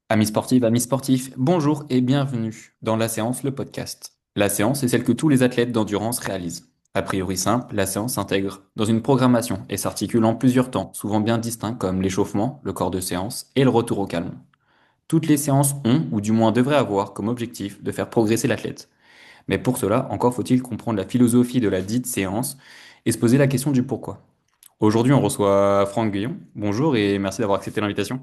Amis sportifs, amis sportifs, bonjour et bienvenue dans La Séance, le podcast. La séance est celle que tous les athlètes d'endurance réalisent. A priori simple, la séance s'intègre dans une programmation et s'articule en plusieurs temps, souvent bien distincts comme l'échauffement, le corps de séance et le retour au calme. Toutes les séances ont, ou du moins devraient avoir, comme objectif de faire progresser l'athlète. Mais pour cela, encore faut-il comprendre la philosophie de la dite séance et se poser la question du pourquoi. Aujourd'hui, on reçoit Franck Guillon. Bonjour et merci d'avoir accepté l'invitation.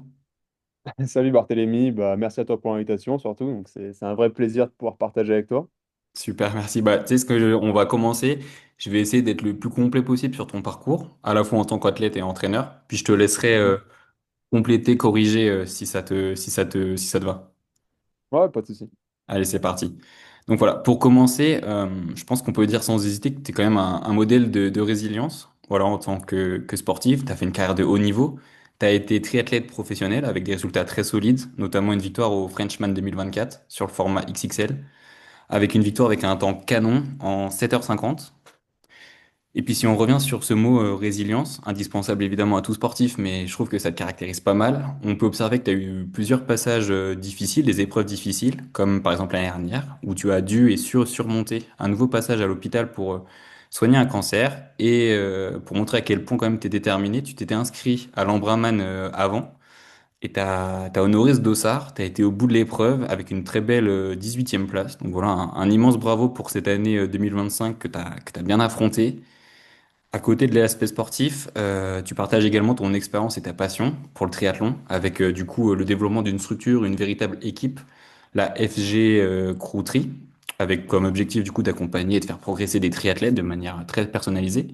Salut Barthélémy, merci à toi pour l'invitation surtout. Donc c'est un vrai plaisir de pouvoir partager avec toi. Super, merci. Bah, tu sais on va commencer. Je vais essayer d'être le plus complet possible sur ton parcours, à la fois en tant qu'athlète et entraîneur. Puis je te laisserai Mhm. compléter, corriger si ça te va. Ouais, pas de souci. Allez, c'est parti. Donc voilà, pour commencer, je pense qu'on peut dire sans hésiter que tu es quand même un modèle de résilience. Voilà, en tant que sportif, tu as fait une carrière de haut niveau. Tu as été triathlète professionnel avec des résultats très solides, notamment une victoire au Frenchman 2024 sur le format XXL, avec une victoire avec un temps canon en 7h50. Et puis si on revient sur ce mot résilience, indispensable évidemment à tout sportif, mais je trouve que ça te caractérise pas mal, on peut observer que tu as eu plusieurs passages difficiles, des épreuves difficiles, comme par exemple l'année dernière, où tu as dû et surmonter un nouveau passage à l'hôpital pour soigner un cancer, et pour montrer à quel point quand même tu es déterminé, tu t'étais inscrit à l'Embraman avant, et t'as honoré ce dossard, t'as été au bout de l'épreuve avec une très belle 18e place. Donc voilà, un immense bravo pour cette année 2025 que t'as bien affronté. À côté de l'aspect sportif, tu partages également ton expérience et ta passion pour le triathlon, avec du coup le développement d'une structure, une véritable équipe, la FG Crew Tri, avec comme objectif du coup d'accompagner et de faire progresser des triathlètes de manière très personnalisée.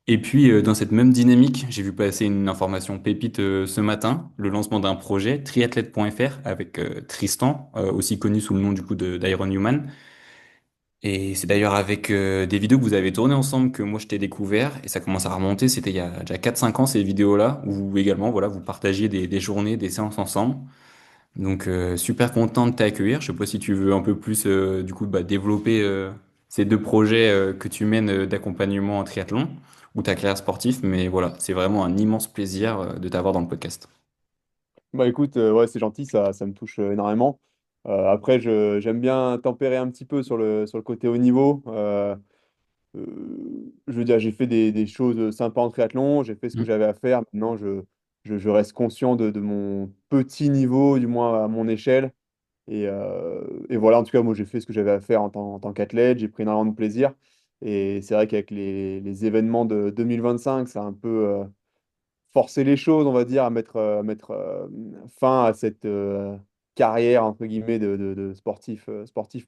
Et puis dans cette même dynamique, j'ai vu passer une information pépite ce matin, le lancement d'un projet triathlète.fr avec Tristan, aussi connu sous le nom du coup de d'Iron Human. Et c'est d'ailleurs avec des vidéos que vous avez tournées ensemble que moi je t'ai découvert et ça commence à remonter, c'était il y a déjà 4 5 ans ces vidéos-là où également voilà, vous partagiez des journées, des séances ensemble. Donc super content de t'accueillir. Je sais pas si tu veux un peu plus du coup développer ces deux projets que tu mènes d'accompagnement en triathlon ou ta carrière sportive, mais voilà, c'est vraiment un immense plaisir de t'avoir dans le podcast. Bah écoute, ouais, c'est gentil, ça me touche énormément. Après, j'aime bien tempérer un petit peu sur le côté haut niveau. Je veux dire, j'ai fait des choses sympas en triathlon, j'ai fait ce que Mm. j'avais à faire. Maintenant, je reste conscient de mon petit niveau, du moins à mon échelle. Et voilà, en tout cas, moi, j'ai fait ce que j'avais à faire en tant qu'athlète. J'ai pris énormément de plaisir. Et c'est vrai qu'avec les événements de 2025, ça a un peu forcé les choses, on va dire, à mettre fin à cette carrière, entre guillemets, de sportif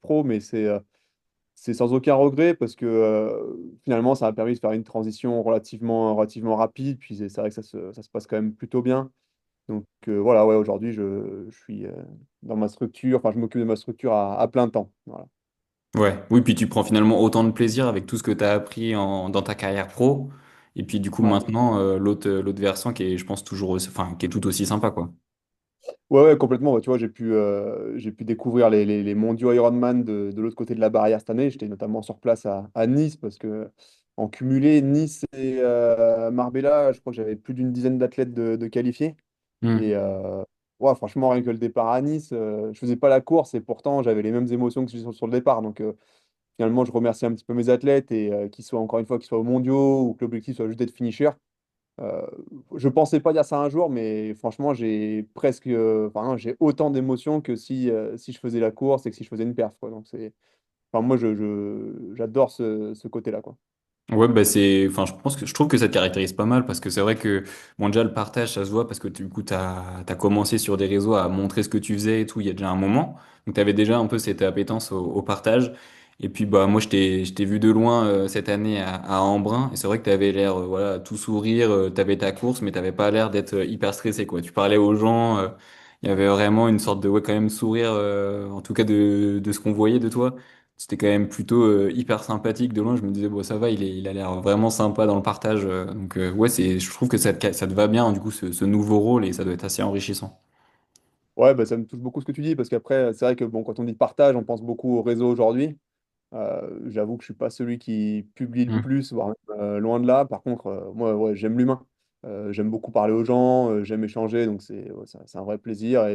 pro. Mais c'est sans aucun regret parce que finalement, ça a permis de faire une transition relativement rapide. Puis c'est vrai que ça se passe quand même plutôt bien. Donc voilà, ouais, aujourd'hui, je suis dans ma structure, enfin, je m'occupe de ma structure à plein temps. Voilà. Ouais, oui, puis tu prends finalement autant de plaisir avec tout ce que tu as appris dans ta carrière pro. Et puis du coup Ouais. maintenant, l'autre versant qui est, je pense, enfin, qui est tout aussi sympa, quoi. Ouais, ouais, complètement. Bah, tu vois, j'ai pu découvrir les mondiaux Ironman de l'autre côté de la barrière cette année. J'étais notamment sur place à Nice parce que en cumulé, Nice et Marbella, je crois que j'avais plus d'une dizaine d'athlètes de qualifiés. Et Hmm. ouais, franchement, rien que le départ à Nice, je faisais pas la course et pourtant j'avais les mêmes émotions que sur le départ. Donc finalement, je remercie un petit peu mes athlètes et qu'ils soient encore une fois qu'ils soient aux mondiaux ou que l'objectif soit juste d'être finisher. Euh, je pensais pas dire ça un jour, mais franchement, j'ai presque, enfin, non, j'ai autant d'émotions que si je faisais la course et que si je faisais une perf, quoi. Donc enfin, moi, j'adore ce côté-là, quoi. Ouais, enfin, je trouve que ça te caractérise pas mal parce que c'est vrai que, bon, déjà, le partage, ça se voit parce que du coup, t'as commencé sur des réseaux à montrer ce que tu faisais et tout il y a déjà un moment. Donc, t'avais déjà un peu cette appétence au partage. Et puis, bah, moi, je t'ai vu de loin, cette année à Embrun et c'est vrai que t'avais l'air, voilà, tout sourire, t'avais ta course, mais t'avais pas l'air d'être hyper stressé, quoi. Tu parlais aux gens, il y avait vraiment une sorte de, ouais, quand même sourire, en tout cas de ce qu'on voyait de toi. C'était quand même plutôt hyper sympathique de loin. Je me disais, bon, ça va, il a l'air vraiment sympa dans le partage. Donc, ouais, je trouve que ça te va bien, du coup, ce nouveau rôle et ça doit être assez enrichissant. Ouais, bah, ça me touche beaucoup ce que tu dis, parce qu'après, c'est vrai que bon, quand on dit partage, on pense beaucoup au réseau aujourd'hui. J'avoue que je suis pas celui qui publie le Mm. plus, voire même, loin de là. Par contre, moi, ouais, j'aime l'humain. J'aime beaucoup parler aux gens, j'aime échanger, donc c'est ouais, c'est un vrai plaisir.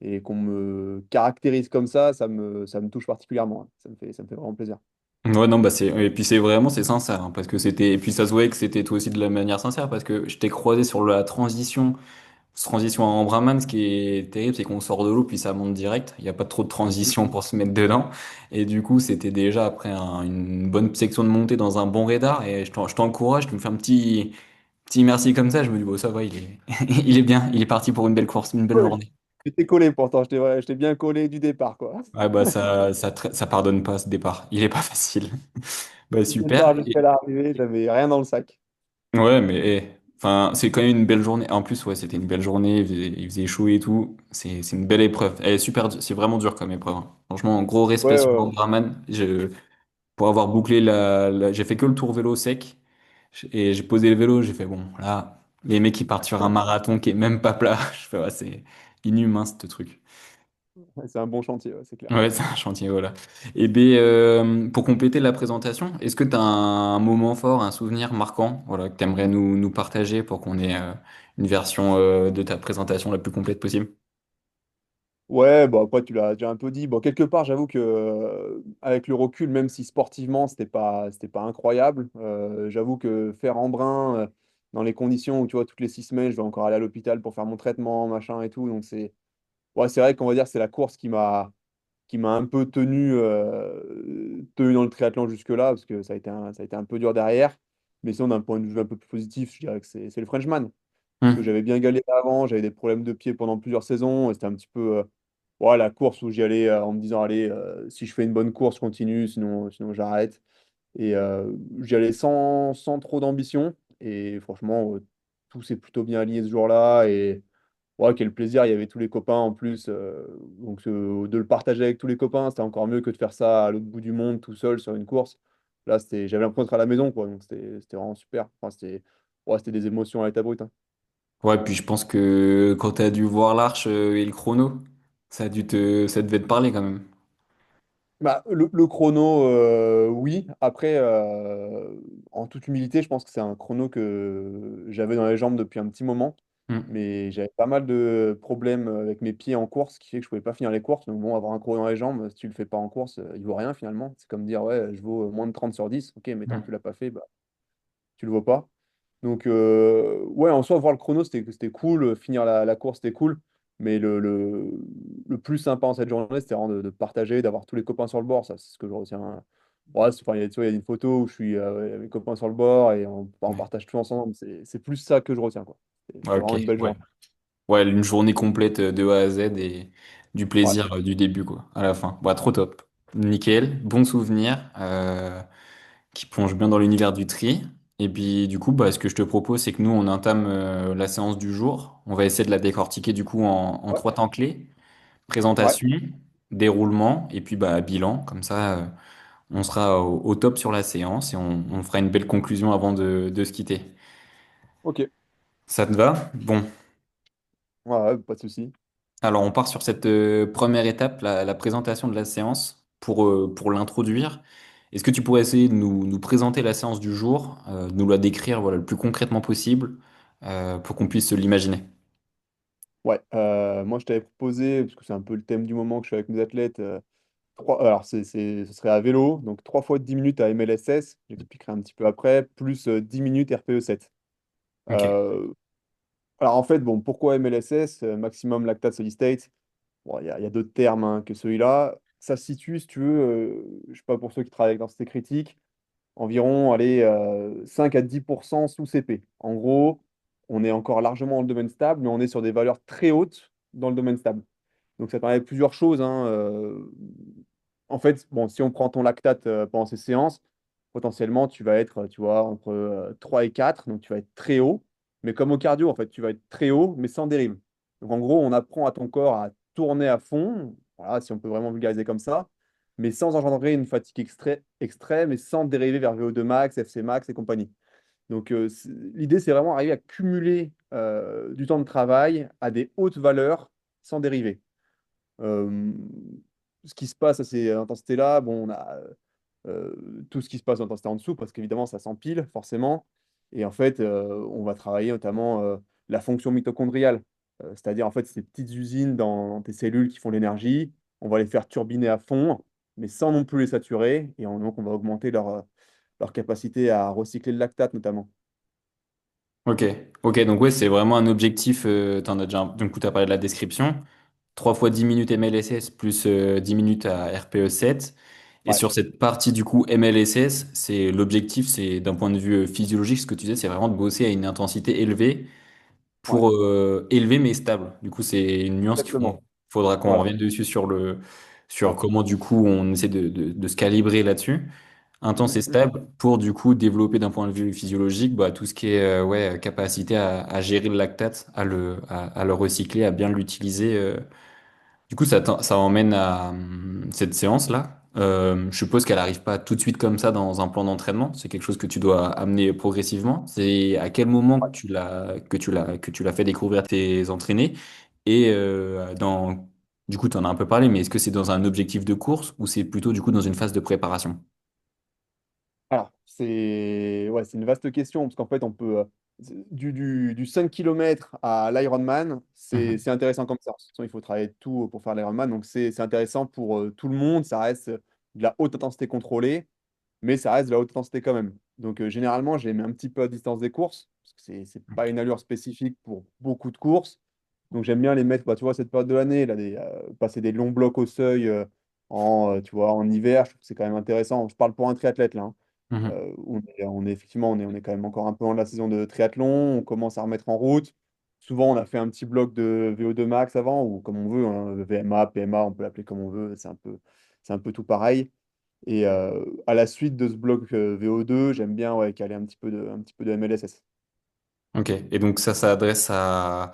et qu'on me caractérise comme ça me touche particulièrement, hein. Ça me fait vraiment plaisir. Ouais, non, bah et puis c'est vraiment, c'est sincère, hein, parce que c'était, et puis ça se voyait que c'était toi aussi de la manière sincère, parce que je t'ai croisé sur la transition en Brahman, ce qui est terrible, c'est qu'on sort de l'eau, puis ça monte direct, il n'y a pas trop de Mm. transition pour se mettre dedans, et du coup, c'était déjà après une bonne section de montée dans un bon radar, et je t'encourage, tu me fais un petit merci comme ça, je me dis, bon, ça va, il est bien, il est parti pour une belle course, une belle Oui. journée. J'étais collé pourtant, je t'ai bien collé du départ, quoi. Ouais, bah ça pardonne pas ce départ, il est pas facile. Bah Du super. départ jusqu'à l'arrivée, j'avais rien dans le sac. Ouais, mais enfin, c'est quand même une belle journée. En plus, ouais, c'était une belle journée, il faisait chaud et tout. C'est une belle épreuve. Elle est super, c'est vraiment dur comme épreuve, hein. Franchement, gros respect Ouais, sur ouais, ouais. l'Andraman. Pour avoir bouclé j'ai fait que le tour vélo sec et j'ai posé le vélo. J'ai fait bon, là, les mecs qui partent sur un marathon qui est même pas plat. Je fais ouais, c'est inhumain ce truc. Ouais, c'est un bon chantier, ouais, c'est clair. Ouais, c'est un chantier, voilà. Et ben, pour compléter la présentation, est-ce que tu as un moment fort, un souvenir marquant, voilà, que tu aimerais nous partager pour qu'on ait une version de ta présentation la plus complète possible? Ouais, bon après tu l'as déjà un peu dit. Bon, quelque part, j'avoue que avec le recul, même si sportivement c'était pas incroyable, j'avoue que faire Embrun dans les conditions où tu vois toutes les 6 semaines, je dois encore aller à l'hôpital pour faire mon traitement, machin et tout. Donc c'est vrai qu'on va dire que c'est la course qui m'a un peu tenu dans le triathlon jusque-là, parce que ça a été un peu dur derrière. Mais sinon, d'un point de vue un peu plus positif, je dirais que c'est le Frenchman. Parce que Hmm. j'avais bien galéré avant, j'avais des problèmes de pied pendant plusieurs saisons, et c'était un petit peu la course où j'y allais en me disant, allez, si je fais une bonne course, je continue, sinon j'arrête. Et j'y allais sans trop d'ambition, et franchement, tout s'est plutôt bien aligné ce jour-là, et ouais, quel plaisir, il y avait tous les copains en plus. Donc de le partager avec tous les copains, c'était encore mieux que de faire ça à l'autre bout du monde tout seul sur une course. Là, j'avais l'impression d'être à la maison, quoi. Donc c'était vraiment super. Enfin, c'était des émotions à l'état brut, hein. Ouais, puis je pense que quand tu as dû voir l'arche et le chrono, ça devait te parler quand même. Bah, le chrono, oui. Après, en toute humilité, je pense que c'est un chrono que j'avais dans les jambes depuis un petit moment. Hmm. Mais j'avais pas mal de problèmes avec mes pieds en course, ce qui fait que je pouvais pas finir les courses. Donc bon, avoir un chrono dans les jambes, si tu le fais pas en course, il vaut rien finalement. C'est comme dire, ouais, je vaux moins de 30 sur 10. Ok, mais tant que tu l'as pas fait, bah, tu le vaux pas. Donc, ouais, en soi, voir le chrono, c'était cool. Finir la course, c'était cool. Mais le plus sympa en cette journée, c'était vraiment de partager, d'avoir tous les copains sur le bord. Ça, c'est ce que je retiens. Ouais, enfin, tu vois, il y a une photo où je suis avec mes copains sur le bord et on Ouais. partage tout ensemble. C'est plus ça que je retiens, quoi. Ouais, C'était ok, vraiment une belle ouais. journée. Ouais, une journée complète de A à Z et du Ouais. plaisir du début, quoi, à la fin. Ouais, trop top. Nickel, bon souvenir. Qui plonge bien dans l'univers du tri. Et puis du coup, bah, ce que je te propose, c'est que nous, on entame la séance du jour. On va essayer de la décortiquer du coup en Ouais. trois temps clés. Ouais. Présentation, déroulement et puis bah, bilan. Comme ça, on sera au top sur la séance et on fera une belle conclusion avant de se quitter. Ok. Ça te va? Bon. Ouais, ouais, pas de souci. Alors, on part sur cette première étape, la présentation de la séance, pour l'introduire. Est-ce que tu pourrais essayer de nous présenter la séance du jour, de nous la décrire voilà, le plus concrètement possible, pour qu'on puisse se l'imaginer? Ouais. Moi, je t'avais proposé, parce que c'est un peu le thème du moment que je suis avec mes athlètes, alors ce serait à vélo, donc 3 fois 10 minutes à MLSS, j'expliquerai un petit peu après, plus 10 minutes RPE 7. Ok. Euh, alors en fait, bon, pourquoi MLSS, Maximum Lactate Solid State? Bon, il y a d'autres termes hein, que celui-là. Ça se situe, si tu veux, je sais pas pour ceux qui travaillent avec densité critique, environ allez, 5 à 10% sous CP. En gros, on est encore largement dans le domaine stable, mais on est sur des valeurs très hautes dans le domaine stable. Donc ça permet plusieurs choses, hein. En fait, bon, si on prend ton lactate pendant ces séances, potentiellement tu vas être, tu vois, entre 3 et 4, donc tu vas être très haut. Mais comme au cardio, en fait, tu vas être très haut, mais sans dérive. Donc en gros, on apprend à ton corps à tourner à fond, voilà, si on peut vraiment vulgariser comme ça, mais sans engendrer une fatigue extrême et sans dériver vers VO2 max, FC max et compagnie. Donc l'idée, c'est vraiment arriver à cumuler du temps de travail à des hautes valeurs sans dériver. Euh, Ce qui se passe à ces intensités-là, bon, on a tout ce qui se passe en intensité en dessous, parce qu'évidemment, ça s'empile, forcément. Et en fait, on va travailler notamment la fonction mitochondriale. C'est-à-dire, en fait, ces petites usines dans tes cellules qui font l'énergie, on va les faire turbiner à fond, mais sans non plus les saturer. Et donc, on va augmenter leur capacité à recycler le lactate, notamment. Ok, ok, donc ouais, c'est vraiment un objectif. T'en as déjà, du coup, tu as parlé de la description. 3 fois 10 minutes MLSS plus 10 minutes à RPE 7. Et Ouais, sur cette partie du coup MLSS, c'est l'objectif, c'est d'un point de vue physiologique, ce que tu disais, c'est vraiment de bosser à une intensité élevée ouais, pour élevé mais stable. Du coup, c'est une nuance qu'il exactement. faudra qu'on Voilà. revienne dessus sur sur Ouais. comment du coup on essaie de se calibrer là-dessus. Intense et Mm. stable pour du coup développer d'un point de vue physiologique bah, tout ce qui est ouais, capacité à gérer le lactate, à le recycler, à bien l'utiliser. Du coup, ça emmène à cette séance-là. Je suppose qu'elle n'arrive pas tout de suite comme ça dans un plan d'entraînement. C'est quelque chose que tu dois amener progressivement. C'est à quel moment que que tu l'as fait découvrir à tes entraînés et du coup, tu en as un peu parlé, mais est-ce que c'est dans un objectif de course ou c'est plutôt du coup dans une phase de préparation? Alors, c'est une vaste question, parce qu'en fait, on peut. Du 5 km à l'Ironman, Mhm. c'est intéressant comme ça. De toute façon, il faut travailler tout pour faire l'Ironman, donc c'est intéressant pour tout le monde. Ça reste de la haute intensité contrôlée, mais ça reste de la haute intensité quand même. Donc, généralement, j'ai mis un petit peu à distance des courses, parce que c'est pas une allure spécifique pour beaucoup de courses. Donc, j'aime bien les mettre, bah, tu vois, cette période de l'année, là, passer des longs blocs au seuil tu vois, en hiver, je trouve que c'est quand même intéressant. Je parle pour un triathlète, là, hein. Mhm. Effectivement, on est quand même encore un peu dans la saison de triathlon, on commence à remettre en route. Souvent, on a fait un petit bloc de VO2 max avant, ou comme on veut, hein, VMA, PMA, on peut l'appeler comme on veut, c'est un peu tout pareil. Et à la suite de ce bloc VO2, j'aime bien ouais, caler un petit peu de MLSS. Ok. Et donc ça s'adresse à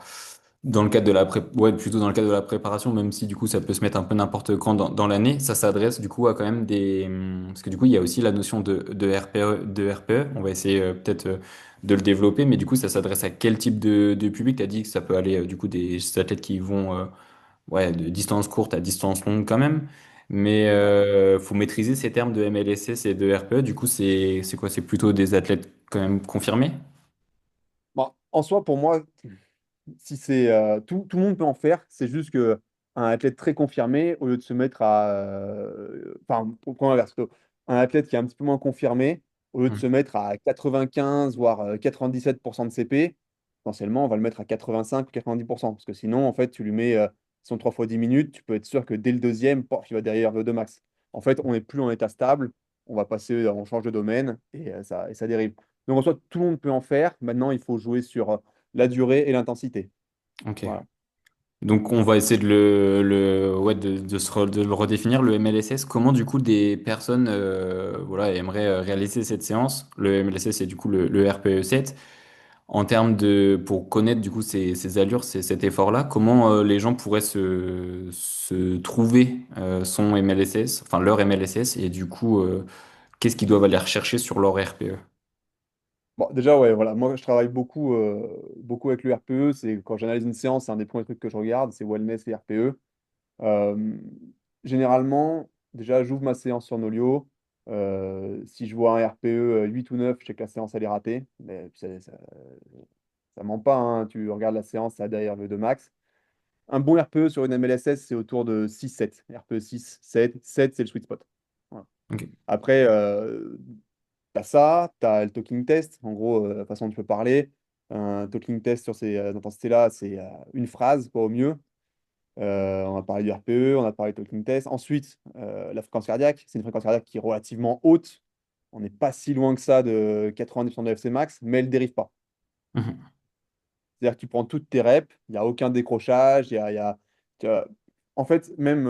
dans le cadre de ouais, plutôt dans le cadre de la préparation, même si du coup ça peut se mettre un peu n'importe quand dans l'année, ça s'adresse du coup à quand même parce que du coup il y a aussi la notion de RPE. On va essayer peut-être de le développer, mais du coup ça s'adresse à quel type de public? T'as dit que ça peut aller du coup des athlètes qui vont ouais, de distance courte à distance longue quand même. Mais Ouais. faut maîtriser ces termes de MLSS et de RPE. Du coup, c'est quoi? C'est plutôt des athlètes quand même confirmés? Bon, en soi, pour moi, si c'est tout le monde peut en faire, c'est juste que un athlète très confirmé, au lieu de se mettre à enfin, pour l'inverse, plutôt, un athlète qui est un petit peu moins confirmé, au lieu de se mettre à 95 voire 97% de CP, potentiellement on va le mettre à 85 ou 90%, parce que sinon en fait tu lui mets son 3 fois 10 minutes, tu peux être sûr que dès le deuxième, pof, il va derrière VO2 max. En fait, on n'est plus en état stable, on va passer, on change de domaine et ça dérive. Donc en soi, tout le monde peut en faire. Maintenant, il faut jouer sur la durée et l'intensité. Ok. Voilà. Donc on va essayer ouais, de le redéfinir, le MLSS. Comment du coup des personnes voilà, aimeraient réaliser cette séance? Le MLSS c'est du coup le RPE 7. En termes pour connaître du coup ces allures, cet effort-là, comment les gens pourraient se trouver son MLSS, enfin leur MLSS, et du coup qu'est-ce qu'ils doivent aller rechercher sur leur RPE? Bon, déjà, ouais, voilà. Moi, je travaille beaucoup avec le RPE. C'est quand j'analyse une séance, c'est un des premiers trucs que je regarde, c'est wellness et RPE. Euh, Généralement, déjà, j'ouvre ma séance sur Nolio. Si je vois un RPE 8 ou 9, je sais que la séance, elle est ratée. Mais ça ment pas, hein. Tu regardes la séance, ça a derrière le 2 max. Un bon RPE sur une MLSS, c'est autour de 6-7. RPE 6-7. 7, c'est le sweet spot. Voilà. Ok. Après, t'as ça, t'as le talking test, en gros, la façon dont tu peux parler. Un talking test sur ces intensités-là, c'est une phrase, quoi, au mieux. On a parlé du RPE, on a parlé du talking test. Ensuite, la fréquence cardiaque, c'est une fréquence cardiaque qui est relativement haute. On n'est pas si loin que ça de 90% de FC max, mais elle ne dérive pas. Mhm. C'est-à-dire que tu prends toutes tes reps, il n'y a aucun décrochage, tu vois, en fait, même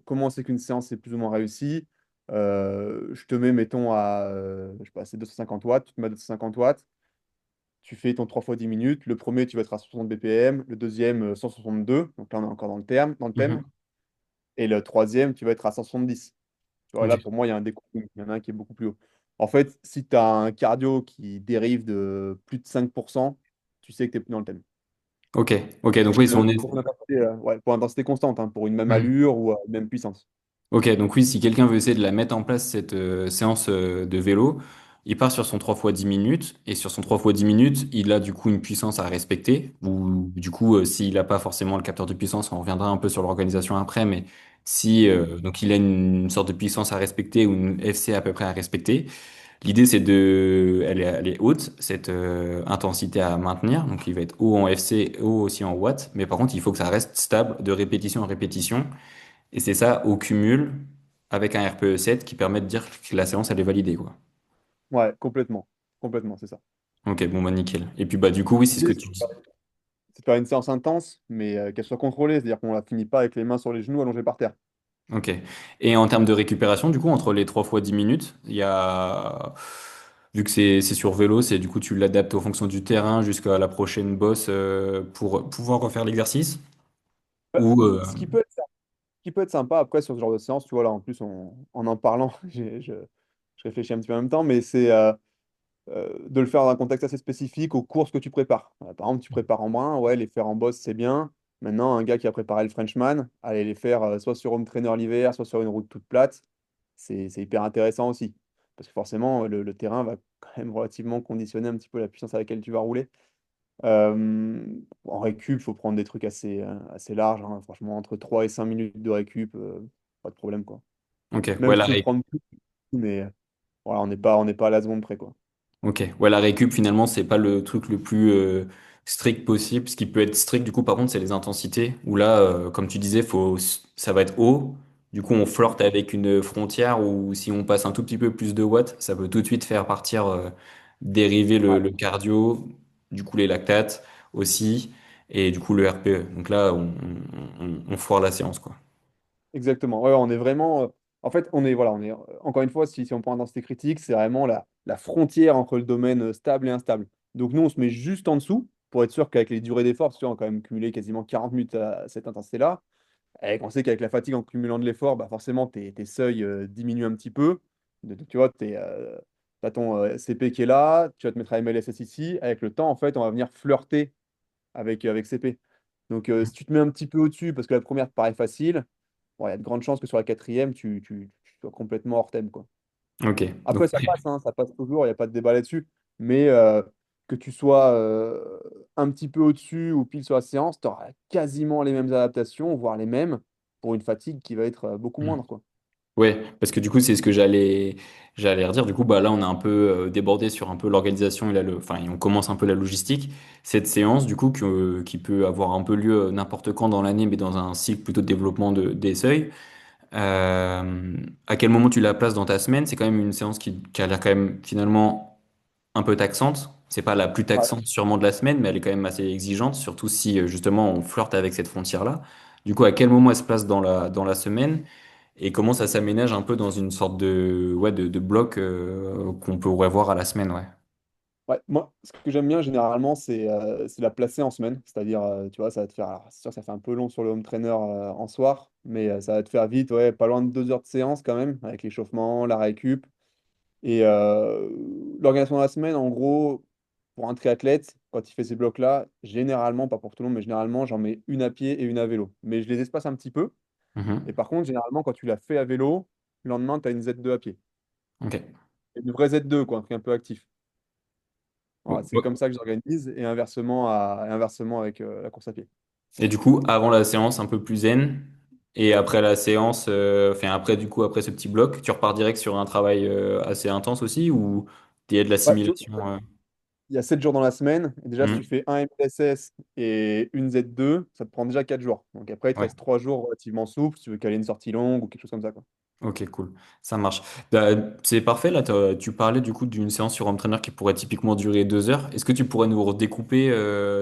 comment on sait qu'une séance est plus ou moins réussie, je te mets, mettons, je sais pas, c'est 250 watts, tu te mets à 250 watts, tu fais ton 3 fois 10 minutes, le premier, tu vas être à 60 BPM, le deuxième, 162, donc là, on est encore dans le thème, Mhm. et le troisième, tu vas être à 170. Tu vois, là, Ok. pour moi, il y a un découpling, il y en a un qui est beaucoup plus haut. En fait, si tu as un cardio qui dérive de plus de 5%, tu sais que tu n'es plus dans le thème. Ok. Ok. Donc oui, si on est. Ouais, pour intensité constante, hein, pour une même Mhm. allure ou même puissance. Ok, donc oui, si quelqu'un veut essayer de la mettre en place, cette séance de vélo, il part sur son 3 fois 10 minutes, et sur son 3 fois 10 minutes, il a du coup une puissance à respecter, ou du coup, s'il n'a pas forcément le capteur de puissance, on reviendra un peu sur l'organisation après, mais si, donc il a une sorte de puissance à respecter, ou une FC à peu près à respecter, l'idée c'est elle est haute, cette intensité à maintenir, donc il va être haut en FC, haut aussi en watts, mais par contre, il faut que ça reste stable de répétition en répétition, et c'est ça au cumul avec un RPE 7 qui permet de dire que la séance elle est validée, quoi. Ouais, complètement. Complètement, c'est ça. Ok, bon bah nickel. Et puis bah du coup oui, c'est ce que L'idée, tu dis. c'est de faire une séance intense, mais qu'elle soit contrôlée, c'est-à-dire qu'on la finit pas avec les mains sur les genoux allongés par terre. Ok. Et en termes de récupération, du coup, entre les 3 fois 10 minutes, il y a... Vu que c'est sur vélo, c'est du coup tu l'adaptes en fonction du terrain jusqu'à la prochaine bosse pour pouvoir refaire l'exercice. Bah, Ou ce qui peut être sympa après sur ce genre de séance, tu vois, là en plus en parlant, je réfléchis un petit peu en même temps, mais c'est de le faire dans un contexte assez spécifique aux courses que tu prépares. Par exemple, tu prépares en brun, ouais, les faire en boss, c'est bien. Maintenant, un gars qui a préparé le Frenchman, aller les faire soit sur home trainer l'hiver, soit sur une route toute plate, c'est hyper intéressant aussi. Parce que forcément, le terrain va quand même relativement conditionner un petit peu la puissance à laquelle tu vas rouler. En récup, il faut prendre des trucs assez larges, hein. Franchement, entre 3 et 5 minutes de récup, pas de problème, quoi. ok, Même ouais, si tu veux prendre plus, mais voilà, on n'est pas à la seconde près, quoi. ok, ouais, la récup finalement c'est pas le truc le plus strict possible. Ce qui peut être strict du coup par contre c'est les intensités où là comme tu disais ça va être haut. Du coup on Mm. flirte avec une frontière où si on passe un tout petit peu plus de watts ça peut tout de suite faire partir dériver Ouais. le cardio, du coup les lactates aussi et du coup le RPE. Donc là on foire la séance quoi. Exactement. Ouais, on est vraiment. En fait, encore une fois, si on prend intensité critique, c'est vraiment la frontière entre le domaine stable et instable. Donc, nous, on se met juste en dessous pour être sûr qu'avec les durées d'effort, parce qu'on a quand même cumulé quasiment 40 minutes à cette intensité-là, et qu'on sait qu'avec la fatigue en cumulant de l'effort, bah forcément, tes seuils diminuent un petit peu. Tu vois, t'as ton CP qui est là, tu vas te mettre à MLSS ici. Avec le temps, en fait, on va venir flirter avec CP. Donc, si tu te mets un petit peu au-dessus, parce que la première te paraît facile, bon, il y a de grandes chances que sur la quatrième, tu sois complètement hors thème, quoi. Ok, donc Après, ça passe, hein, ça passe toujours, il n'y a pas de débat là-dessus. Mais que tu sois un petit peu au-dessus ou pile sur la séance, tu auras quasiment les mêmes adaptations, voire les mêmes, pour une fatigue qui va être beaucoup moindre, quoi. ouais, parce que du coup, c'est ce que j'allais redire. Du coup, bah là, on a un peu débordé sur un peu l'organisation et enfin, et on commence un peu la logistique. Cette séance, du coup, qui peut avoir un peu lieu n'importe quand dans l'année, mais dans un cycle plutôt de développement des seuils. À quel moment tu la places dans ta semaine? C'est quand même une séance qui a l'air quand même finalement un peu taxante. C'est pas la plus Ouais. taxante sûrement de la semaine, mais elle est quand même assez exigeante, surtout si justement on flirte avec cette frontière-là. Du coup, à quel moment elle se place dans la semaine? Et comment ça s'aménage un peu dans une sorte de bloc qu'on pourrait voir à la semaine, ouais. Ouais, moi, ce que j'aime bien généralement, c'est la placer en semaine. C'est-à-dire, tu vois, ça va te faire. Alors, c'est sûr, ça fait un peu long sur le home trainer en soir, mais ça va te faire vite, ouais, pas loin de 2 heures de séance quand même, avec l'échauffement, la récup. Et l'organisation de la semaine, en gros, pour un triathlète, quand il fait ces blocs-là, généralement, pas pour tout le monde, mais généralement, j'en mets une à pied et une à vélo. Mais je les espace un petit peu. Et Mhm. par contre, généralement, quand tu l'as fait à vélo, le lendemain, tu as une Z2 à pied. Ok. Une vraie Z2, quoi, un truc un peu actif. Voilà, c'est comme Ouais. ça que j'organise, et inversement avec la course à pied. Et du coup, avant la séance un peu plus zen, et après la séance, enfin après du coup après ce petit bloc, tu repars direct sur un travail assez intense aussi ou il y a de Ouais, l'assimilation il y a 7 jours dans la semaine. Et déjà, si tu Mhm. fais un MLSS et une Z2, ça te prend déjà 4 jours. Donc après, il te Ouais. reste 3 jours relativement souples si tu veux caler une sortie longue ou quelque chose comme ça, quoi. Ok, cool. Ça marche. Bah, c'est parfait. Là, tu parlais du coup d'une séance sur Home Trainer qui pourrait typiquement durer 2 heures. Est-ce que tu pourrais nous redécouper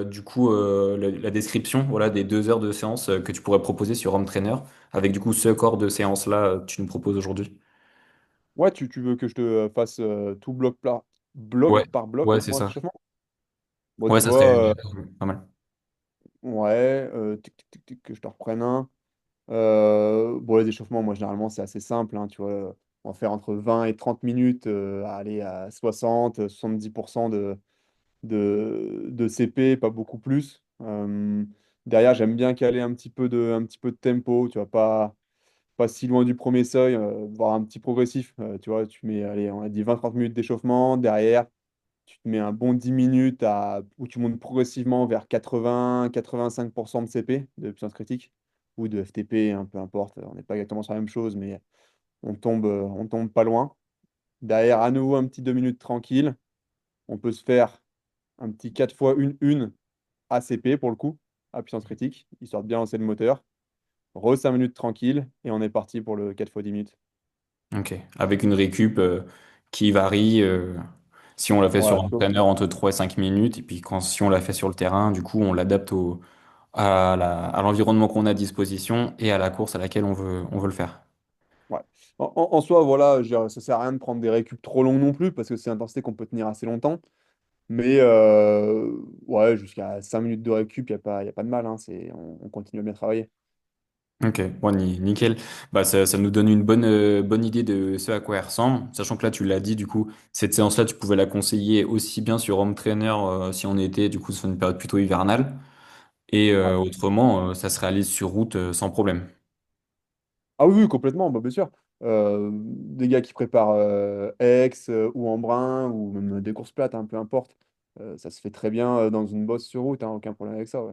du coup la description voilà, des 2 heures de séance que tu pourrais proposer sur Home Trainer avec du coup ce corps de séance-là que tu nous proposes aujourd'hui? Ouais, tu veux que je te fasse tout bloc Ouais, par bloc ouais, c'est pour ça. l'échauffement? Bon, Ouais, tu ça serait vois, pas mal. ouais, tic, tic, tic, tic, que je te reprenne un. Bon, les échauffements, moi, généralement, c'est assez simple, hein, tu vois. On va faire entre 20 et 30 minutes, à aller à 70% de CP, pas beaucoup plus. Derrière, j'aime bien caler un petit peu de tempo, tu vois, pas. pas si loin du premier seuil, voire un petit progressif. Tu vois, tu mets, allez, on a dit 20-30 minutes d'échauffement. Derrière, tu te mets un bon 10 minutes où tu montes progressivement vers 80-85% de CP, de puissance critique, ou de FTP, hein, peu importe. On n'est pas exactement sur la même chose, mais on tombe pas loin. Derrière, à nouveau, un petit 2 minutes tranquille. On peut se faire un petit 4 fois une ACP pour le coup, à puissance critique, histoire de bien lancer le moteur. Re 5 minutes tranquille, et on est parti pour le 4 fois 10 minutes. Ok. Avec une récup qui varie si on l'a fait sur Voilà, un entraîneur entre 3 et 5 minutes, et puis si on l'a fait sur le terrain, du coup, on l'adapte à l'environnement qu'on a à disposition et à la course à laquelle on veut le faire. ouais. En soi, voilà, je veux dire, ça sert à rien de prendre des récup trop longs non plus, parce que c'est une intensité qu'on peut tenir assez longtemps. Mais ouais, jusqu'à 5 minutes de récup, y a pas de mal, hein, on continue à bien travailler. Ok, bon, nickel. Bah, ça nous donne une bonne idée de ce à quoi elle ressemble. Sachant que là, tu l'as dit, du coup, cette séance-là, tu pouvais la conseiller aussi bien sur home trainer si on était, du coup, sur une période plutôt hivernale. Et Ouais. autrement, ça se réalise sur route sans problème. Ah oui, oui, complètement, bah, bien sûr. Des gars qui préparent Aix ou Embrun, ou même des courses plates, hein, peu importe. Ça se fait très bien dans une bosse sur route, hein, aucun problème avec ça. Ouais.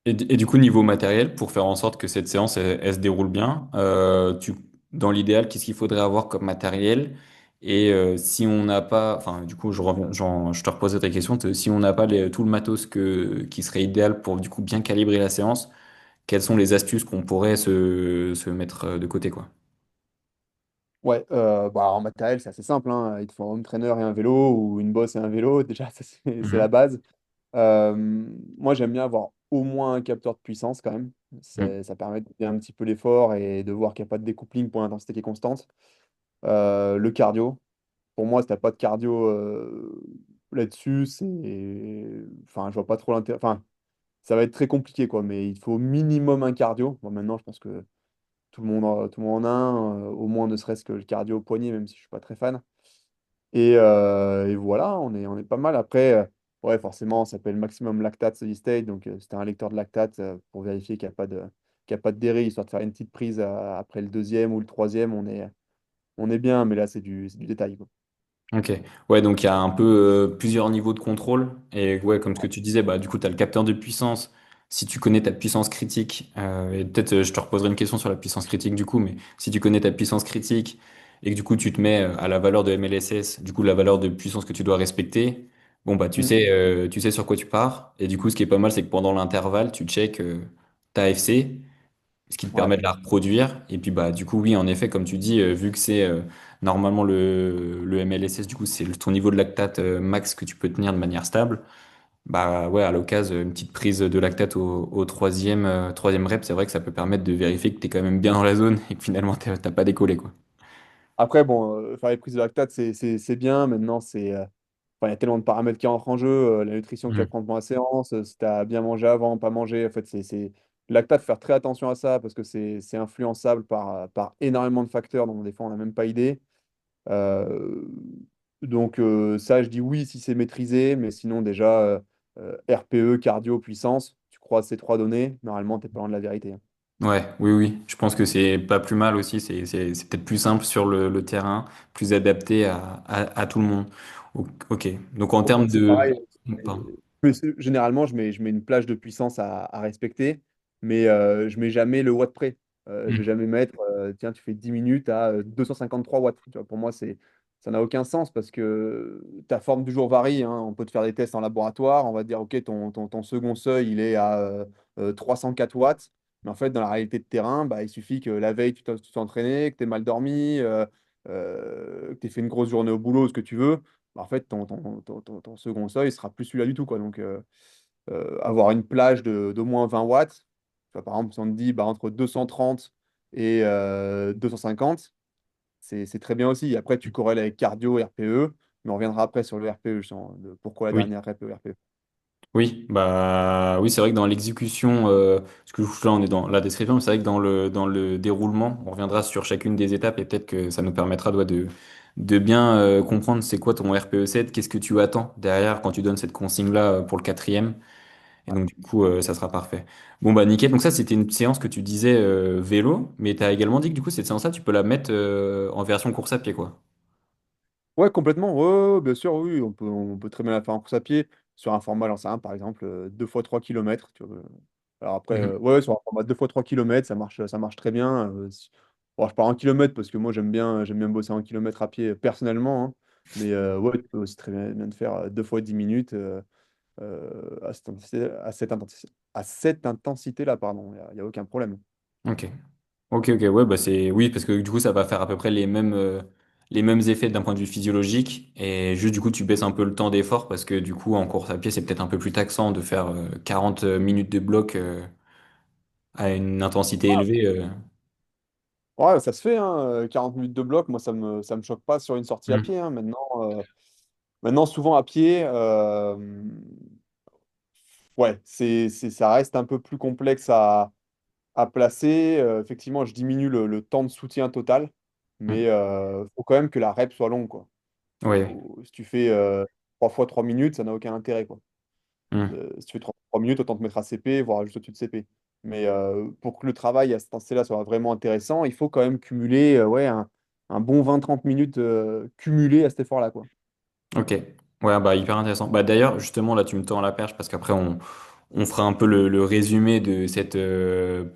Et du coup, niveau matériel, pour faire en sorte que cette séance, elle se déroule bien, dans l'idéal, qu'est-ce qu'il faudrait avoir comme matériel? Et si on n'a pas, enfin, du coup, je te repose ta question, si on n'a pas tout le matos qui serait idéal pour, du coup, bien calibrer la séance, quelles sont les astuces qu'on pourrait se mettre de côté, quoi? Ouais, bah, en matériel, c'est assez simple, hein. Il te faut un home trainer et un vélo, ou une bosse et un vélo. Déjà, ça, c'est la Mhm. base. Euh, Moi, j'aime bien avoir au moins un capteur de puissance quand même. Mhm. Ça permet de faire un petit peu l'effort et de voir qu'il n'y a pas de découpling pour l'intensité qui est constante. Le cardio. Pour moi, si t'as pas de cardio là-dessus, enfin, je vois pas trop l'intérêt. Enfin, ça va être très compliqué, quoi. Mais il faut au minimum un cardio. Bon, maintenant, je pense que tout le monde en a un, au moins ne serait-ce que le cardio au poignet, même si je suis pas très fan. Et voilà, on est pas mal. Après, ouais, forcément, ça s'appelle maximum lactate steady state. Donc, c'était un lecteur de lactate pour vérifier qu'il y a pas de dérive, histoire de faire une petite prise après le deuxième ou le troisième. On est bien, mais là, c'est du détail, quoi. Ok. Ouais, donc il y a un peu plusieurs niveaux de contrôle. Et ouais, comme ce que tu disais, bah, du coup, tu as le capteur de puissance. Si tu connais ta puissance critique, et peut-être je te reposerai une question sur la puissance critique du coup, mais si tu connais ta puissance critique et que du coup tu te mets à la valeur de MLSS, du coup la valeur de puissance que tu dois respecter, bon bah Mm. tu sais sur quoi tu pars. Et du coup, ce qui est pas mal, c'est que pendant l'intervalle, tu check ta FC, ce qui te Ouais. permet de la reproduire. Et puis bah du coup oui en effet comme tu dis vu que c'est normalement le MLSS du coup c'est ton niveau de lactate max que tu peux tenir de manière stable. Bah ouais à l'occasion une petite prise de lactate au troisième rep c'est vrai que ça peut permettre de vérifier que tu es quand même bien dans la zone et que finalement t'as pas décollé quoi. Après, bon, faire les prises de lactate, c'est bien. Maintenant, enfin, il y a tellement de paramètres qui entrent en jeu. La nutrition que tu vas Mhm. prendre pendant la séance, si tu as bien mangé avant, pas mangé. En fait, le lactate, faut faire très attention à ça parce que c'est influençable par énormément de facteurs dont des fois on n'a même pas idée. Euh, donc, ça, je dis oui si c'est maîtrisé, mais sinon, déjà, RPE, cardio, puissance, tu croises ces trois données, normalement, tu n'es pas loin de la vérité, hein. Ouais, oui, oui. Je pense que c'est pas plus mal aussi. C'est peut-être plus simple sur le terrain, plus adapté à tout le monde. Ok. Donc en termes C'est de... pareil. Pardon. Généralement, je mets une plage de puissance à respecter, mais je mets jamais le watt près. Je vais jamais mettre, tiens, tu fais 10 minutes à 253 watts. Tu vois, pour moi, ça n'a aucun sens parce que ta forme du jour varie, hein. On peut te faire des tests en laboratoire. On va te dire, OK, ton second seuil, il est à 304 watts. Mais en fait, dans la réalité de terrain, bah, il suffit que la veille, tu t'es entraîné, que tu aies mal dormi, que tu aies fait une grosse journée au boulot, ce que tu veux. Bah, en fait, ton second seuil sera plus celui-là du tout, quoi. Donc, avoir une plage d'au moins 20 watts, tu vois, par exemple, si on te dit bah, entre 230 et 250, c'est très bien aussi. Après, tu corrèles avec cardio, RPE, mais on reviendra après sur le RPE, justement, pourquoi la Oui. dernière RPE, RPE. Oui, bah oui, c'est vrai que dans l'exécution, parce que là on est dans la description, mais c'est vrai que dans le déroulement, on reviendra sur chacune des étapes et peut-être que ça nous permettra de bien comprendre c'est quoi ton RPE7, qu'est-ce que tu attends derrière quand tu donnes cette consigne-là pour le quatrième. Et donc, du coup, ça sera parfait. Bon, bah, nickel. Donc, ça, c'était une séance que tu disais vélo, mais tu as également dit que du coup, cette séance-là, tu peux la mettre en version course à pied, quoi. Ouais, complètement. Ouais, ouais, ouais, bien sûr, oui. On peut très bien la faire en course à pied sur un format, j'en sais rien, par exemple, 2 fois 3 km. Tu vois. Alors après, Mhm. ouais, sur un format 2 fois 3 km, ça marche très bien. Bon, je pars en kilomètres parce que moi, j'aime bien bosser en kilomètres à pied personnellement, hein. Mais ouais, tu peux aussi très bien de faire 2 fois 10 minutes à cette intensité-là, pardon. Il y a aucun problème. Ok. Ok, ok, ouais, bah c'est oui, parce que du coup, ça va faire à peu près les mêmes effets d'un point de vue physiologique, et juste du coup, tu baisses un peu le temps d'effort, parce que du coup, en course à pied, c'est peut-être un peu plus taxant de faire 40 minutes de bloc à une intensité élevée. Ouais, ça se fait, hein, 40 minutes de bloc, moi, ça me choque pas sur une sortie à Mhm. pied, hein. Maintenant, souvent à pied, ouais, ça reste un peu plus complexe à placer. Effectivement, je diminue le temps de soutien total, mais Mhm. faut quand même que la rep soit longue, quoi. Ouais. Si tu fais 3 fois 3 minutes, ça n'a aucun intérêt, quoi. Mhm. Si tu fais 3 minutes, autant te mettre à CP, voire juste au-dessus de CP. Mais pour que le travail à cet instant-là soit vraiment intéressant, il faut quand même cumuler ouais, un bon 20-30 minutes cumulées à cet effort-là, quoi. Ok. Ouais, bah hyper intéressant. Bah d'ailleurs, justement, là, tu me tends la perche parce qu'après, on fera un peu le résumé de cette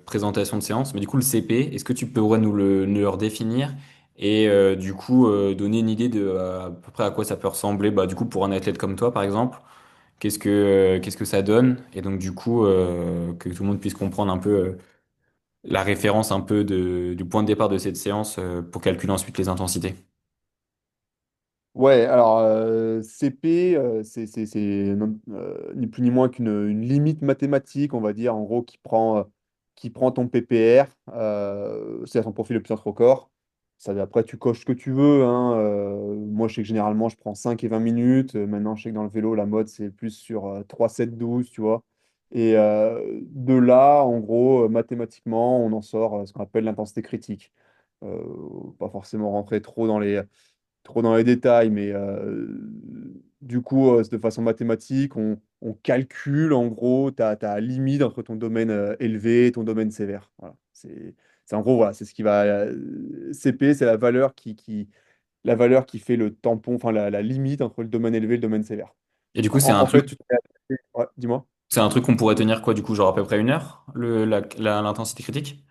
présentation de séance. Mais du coup, le CP, est-ce que tu pourrais nous le redéfinir et du coup donner une idée de à peu près à quoi ça peut ressembler, bah, du coup, pour un athlète comme toi, par exemple, qu'est-ce que ça donne? Et donc, du coup, que tout le monde puisse comprendre un peu la référence un peu du point de départ de cette séance pour calculer ensuite les intensités. Ouais, alors CP, ni plus ni moins qu'une limite mathématique, on va dire, en gros, qui prend ton PPR, c'est à son profil de puissance record. Après, tu coches ce que tu veux, hein. Moi, je sais que généralement, je prends 5 et 20 minutes. Maintenant, je sais que dans le vélo, la mode, c'est plus sur 3, 7, 12, tu vois. Et de là, en gros, mathématiquement, on en sort ce qu'on appelle l'intensité critique. Pas forcément rentrer trop dans les détails, mais du coup, de façon mathématique, on calcule en gros ta limite entre ton domaine élevé et ton domaine sévère. Voilà. C'est en gros, voilà, c'est ce qui va. CP, c'est la valeur qui fait le tampon, enfin la limite entre le domaine élevé et le domaine sévère. Et du coup, c'est En, un en fait, truc. ouais, dis-moi. C'est un truc qu'on pourrait tenir quoi, du coup, genre à peu près une heure, l'intensité critique?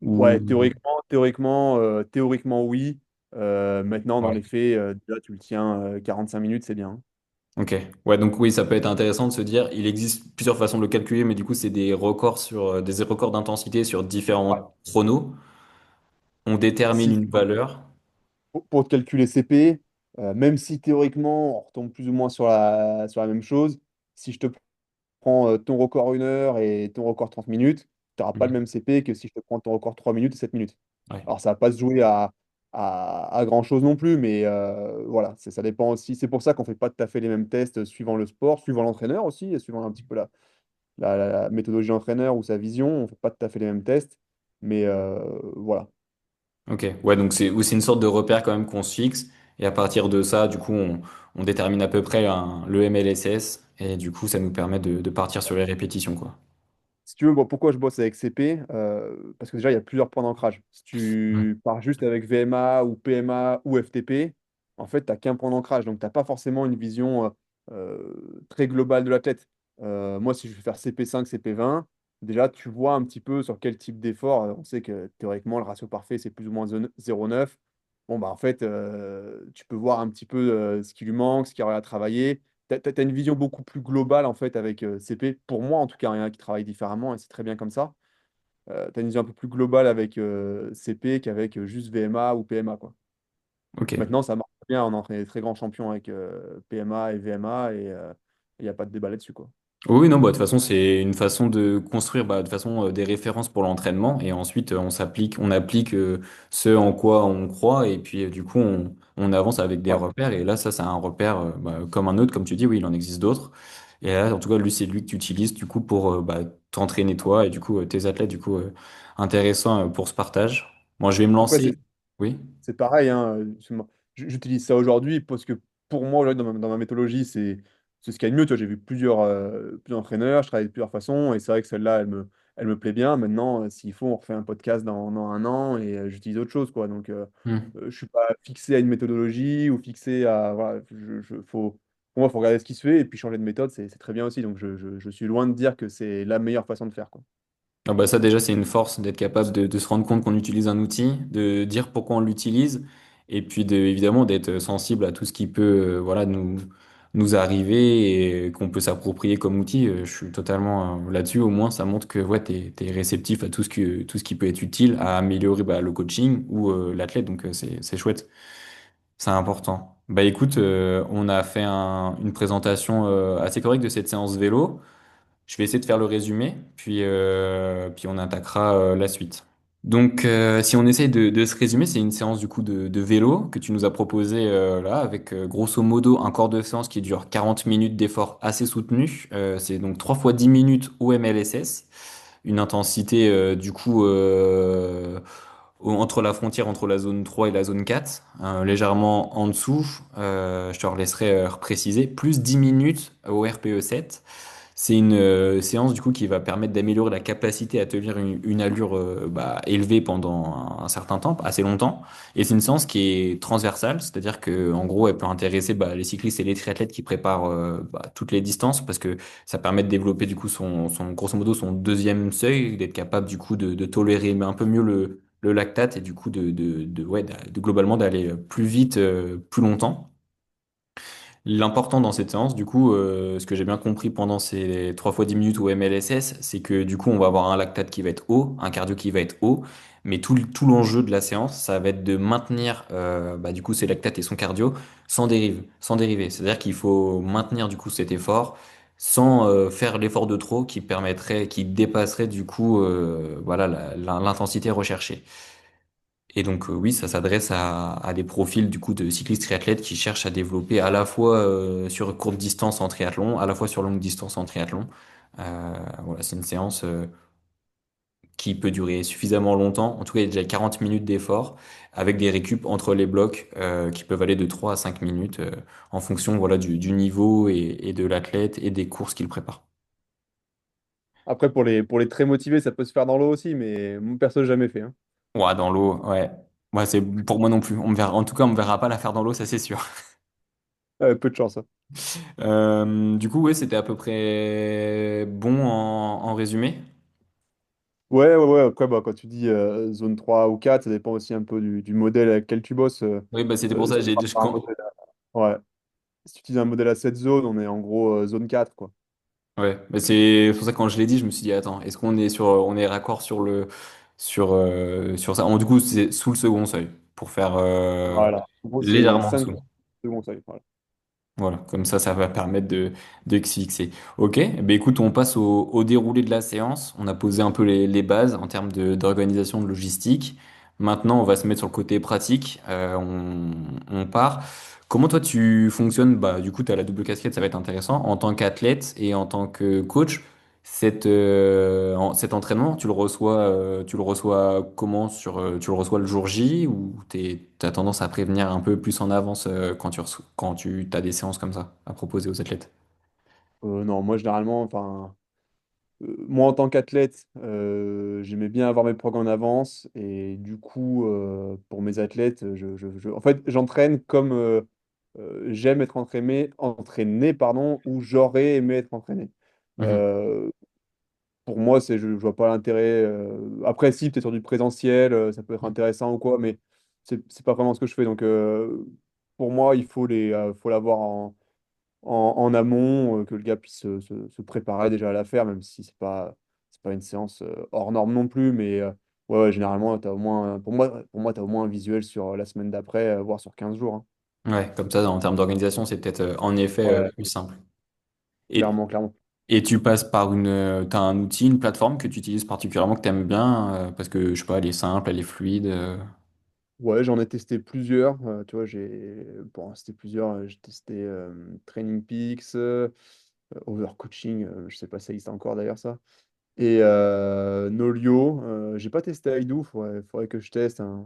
Ou... Ouais, théoriquement, oui. Maintenant, dans Ouais. les faits, déjà, tu le tiens 45 minutes, c'est bien. Ok. Ouais, donc oui, ça peut être intéressant de se dire, il existe plusieurs façons de le calculer, mais du coup, c'est des records des records d'intensité sur Ouais. différents chronos. On détermine Si une valeur. pour te calculer CP, même si théoriquement on retombe plus ou moins sur la même chose, si je te prends ton record 1 heure et ton record 30 minutes, tu n'auras pas le Mhm. même CP que si je te prends ton record 3 minutes et 7 minutes. Ouais. Alors ça va pas se jouer à grand-chose non plus, mais voilà, ça dépend aussi. C'est pour ça qu'on fait pas tout à fait les mêmes tests suivant le sport, suivant l'entraîneur aussi, et suivant un petit peu la méthodologie d'entraîneur ou sa vision. On fait pas tout à fait les mêmes tests, mais voilà. Ok. Ouais, donc c'est une sorte de repère quand même qu'on se fixe. Et à partir de ça, du coup, on détermine à peu près le MLSS. Et du coup, ça nous permet de partir sur les répétitions, quoi. Si tu veux, bon, pourquoi je bosse avec CP? Parce que déjà, il y a plusieurs points d'ancrage. Si Mhm. tu pars juste avec VMA ou PMA ou FTP, en fait, tu n'as qu'un point d'ancrage. Donc, tu n'as pas forcément une vision très globale de l'athlète. Moi, si je vais faire CP5, CP20, déjà, tu vois un petit peu sur quel type d'effort. On sait que théoriquement, le ratio parfait, c'est plus ou moins 0,9. Bon, bah, en fait, tu peux voir un petit peu ce qui lui manque, ce qu'il y aurait à travailler. Tu as une vision beaucoup plus globale en fait avec CP. Pour moi, en tout cas, il y en a qui travaillent différemment et c'est très bien comme ça. Tu as une vision un peu plus globale avec CP qu'avec juste VMA ou PMA, quoi. Ok. Maintenant, ça marche bien. On a entraîné des très grands champions avec PMA et VMA et il n'y a pas de débat là-dessus, quoi. Oui, non, bah, de toute façon, c'est une façon de construire bah, de façon des références pour l'entraînement et ensuite on applique ce en quoi on croit et puis du coup on avance avec des Ouais. repères et là ça c'est un repère bah, comme un autre, comme tu dis, oui, il en existe d'autres et là en tout cas lui c'est lui que tu utilises du coup pour bah, t'entraîner toi et du coup tes athlètes du coup intéressant pour ce partage. Moi je vais me Après, lancer. c'est Oui. c'est pareil, hein, j'utilise ça aujourd'hui parce que pour moi, aujourd'hui, dans ma méthodologie, c'est ce qu'il y a de mieux. Tu vois, j'ai vu plusieurs entraîneurs, je travaille de plusieurs façons, et c'est vrai que celle-là, elle me plaît bien. Maintenant, s'il faut, on refait un podcast dans un an et j'utilise autre chose, quoi. Donc, Hmm. je suis pas fixé à une méthodologie ou fixé à. Voilà, pour moi, il faut regarder ce qui se fait et puis changer de méthode, c'est très bien aussi. Donc, je suis loin de dire que c'est la meilleure façon de faire, quoi. Ah bah ça déjà c'est une force d'être capable de se rendre compte qu'on utilise un outil, de dire pourquoi on l'utilise et puis évidemment d'être sensible à tout ce qui peut voilà nous arriver et qu'on peut s'approprier comme outil. Je suis totalement là-dessus. Au moins ça montre que ouais t'es réceptif à tout ce qui peut être utile à améliorer bah, le coaching ou l'athlète. Donc c'est chouette, c'est important. Bah écoute, on a fait une présentation assez correcte de cette séance vélo. Je vais essayer de faire le résumé, puis on attaquera la suite. Donc, si on essaye de se résumer, c'est une séance du coup de vélo que tu nous as proposé là, avec grosso modo un corps de séance qui dure 40 minutes d'effort assez soutenu. C'est donc 3 fois 10 minutes au MLSS, une intensité du coup entre la frontière entre la zone 3 et la zone 4, légèrement en dessous. Je te laisserai repréciser, plus 10 minutes au RPE 7. C'est une séance du coup qui va permettre d'améliorer la capacité à tenir une allure bah, élevée pendant un certain temps, assez longtemps. Et c'est une séance qui est transversale, c'est-à-dire que en gros, elle peut intéresser bah, les cyclistes et les triathlètes qui préparent bah, toutes les distances, parce que ça permet de développer du coup grosso modo son deuxième seuil, d'être capable du coup de tolérer un peu mieux le lactate et du coup ouais, de globalement d'aller plus vite, plus longtemps. L'important dans cette séance, du coup, ce que j'ai bien compris pendant ces 3 fois 10 minutes au MLSS, c'est que du coup, on va avoir un lactate qui va être haut, un cardio qui va être haut, mais tout l'enjeu de la séance, ça va être de maintenir bah, du coup ces lactates et son cardio sans dériver. C'est-à-dire qu'il faut maintenir du coup cet effort sans faire l'effort de trop qui dépasserait du coup voilà l'intensité recherchée. Et donc oui, ça s'adresse à des profils du coup de cyclistes triathlètes qui cherchent à développer à la fois sur courte distance en triathlon, à la fois sur longue distance en triathlon. Voilà, c'est une séance qui peut durer suffisamment longtemps. En tout cas, il y a déjà 40 minutes d'effort avec des récup entre les blocs qui peuvent aller de 3 à 5 minutes en fonction voilà du niveau et de l'athlète et des courses qu'il prépare. Après, pour les très motivés, ça peut se faire dans l'eau aussi, mais moi, perso, j'ai jamais fait, hein. Ouais, dans l'eau, ouais. Ouais, c'est pour moi non plus. On me verra, en tout cas, on me verra pas la faire dans l'eau, ça c'est sûr. Peu de chance, hein. Du coup, ouais, c'était à peu près bon en résumé. Ouais, ouais, ouais. Après, bah, quand tu dis zone 3 ou 4, ça dépend aussi un peu du modèle avec lequel tu bosses. Oui, bah c'était pour Si ça. tu pars par un modèle ouais. Si tu utilises un modèle à 7 zones, on est en gros zone 4, quoi. Ouais, mais c'est pour ça que quand je l'ai dit, je me suis dit attends, est-ce qu'on est on est raccord sur ça. Du coup, c'est sous le second seuil pour faire Voilà. En gros, c'est légèrement en 5 dessous. secondes, ça. Voilà. Voilà, comme ça va permettre de se fixer. Ok, eh ben écoute, on passe au déroulé de la séance. On a posé un peu les bases en termes d'organisation, de logistique. Maintenant, on va se mettre sur le côté pratique. On part. Comment toi tu fonctionnes? Bah, du coup, tu as la double casquette, ça va être intéressant. En tant qu'athlète et en tant que coach, cet entraînement, tu le reçois comment tu le reçois le jour J ou t'as tendance à prévenir un peu plus en avance quand tu as des séances comme ça à proposer aux athlètes? Non, moi, généralement, enfin, moi, en tant qu'athlète, j'aimais bien avoir mes programmes en avance. Et du coup, pour mes athlètes, en fait, j'entraîne comme j'aime être entraîné, pardon, ou j'aurais aimé être entraîné. Mhm. Euh, pour moi, je vois pas l'intérêt. Après, si, peut-être sur du présentiel, ça peut être intéressant ou quoi, mais c'est pas vraiment ce que je fais. Donc, pour moi, faut l'avoir en amont, que le gars puisse se préparer déjà à la faire, même si c'est pas une séance hors norme non plus. Mais ouais, ouais, généralement, pour moi, tu as au moins un visuel sur la semaine d'après, voire sur 15 jours, hein. Ouais, comme ça, en termes d'organisation, c'est peut-être en effet Ouais, plus simple. Et, clairement, clairement. et tu passes par t'as un outil, une plateforme que tu utilises particulièrement, que tu aimes bien, parce que, je sais pas, elle est simple, elle est fluide. Ouais, j'en ai testé plusieurs. Tu vois, bon, c'était plusieurs. J'ai testé Training Peaks, Overcoaching, je sais pas si ça existe encore d'ailleurs ça. Et Nolio, j'ai pas testé Aidoo, faudrait que je teste, hein.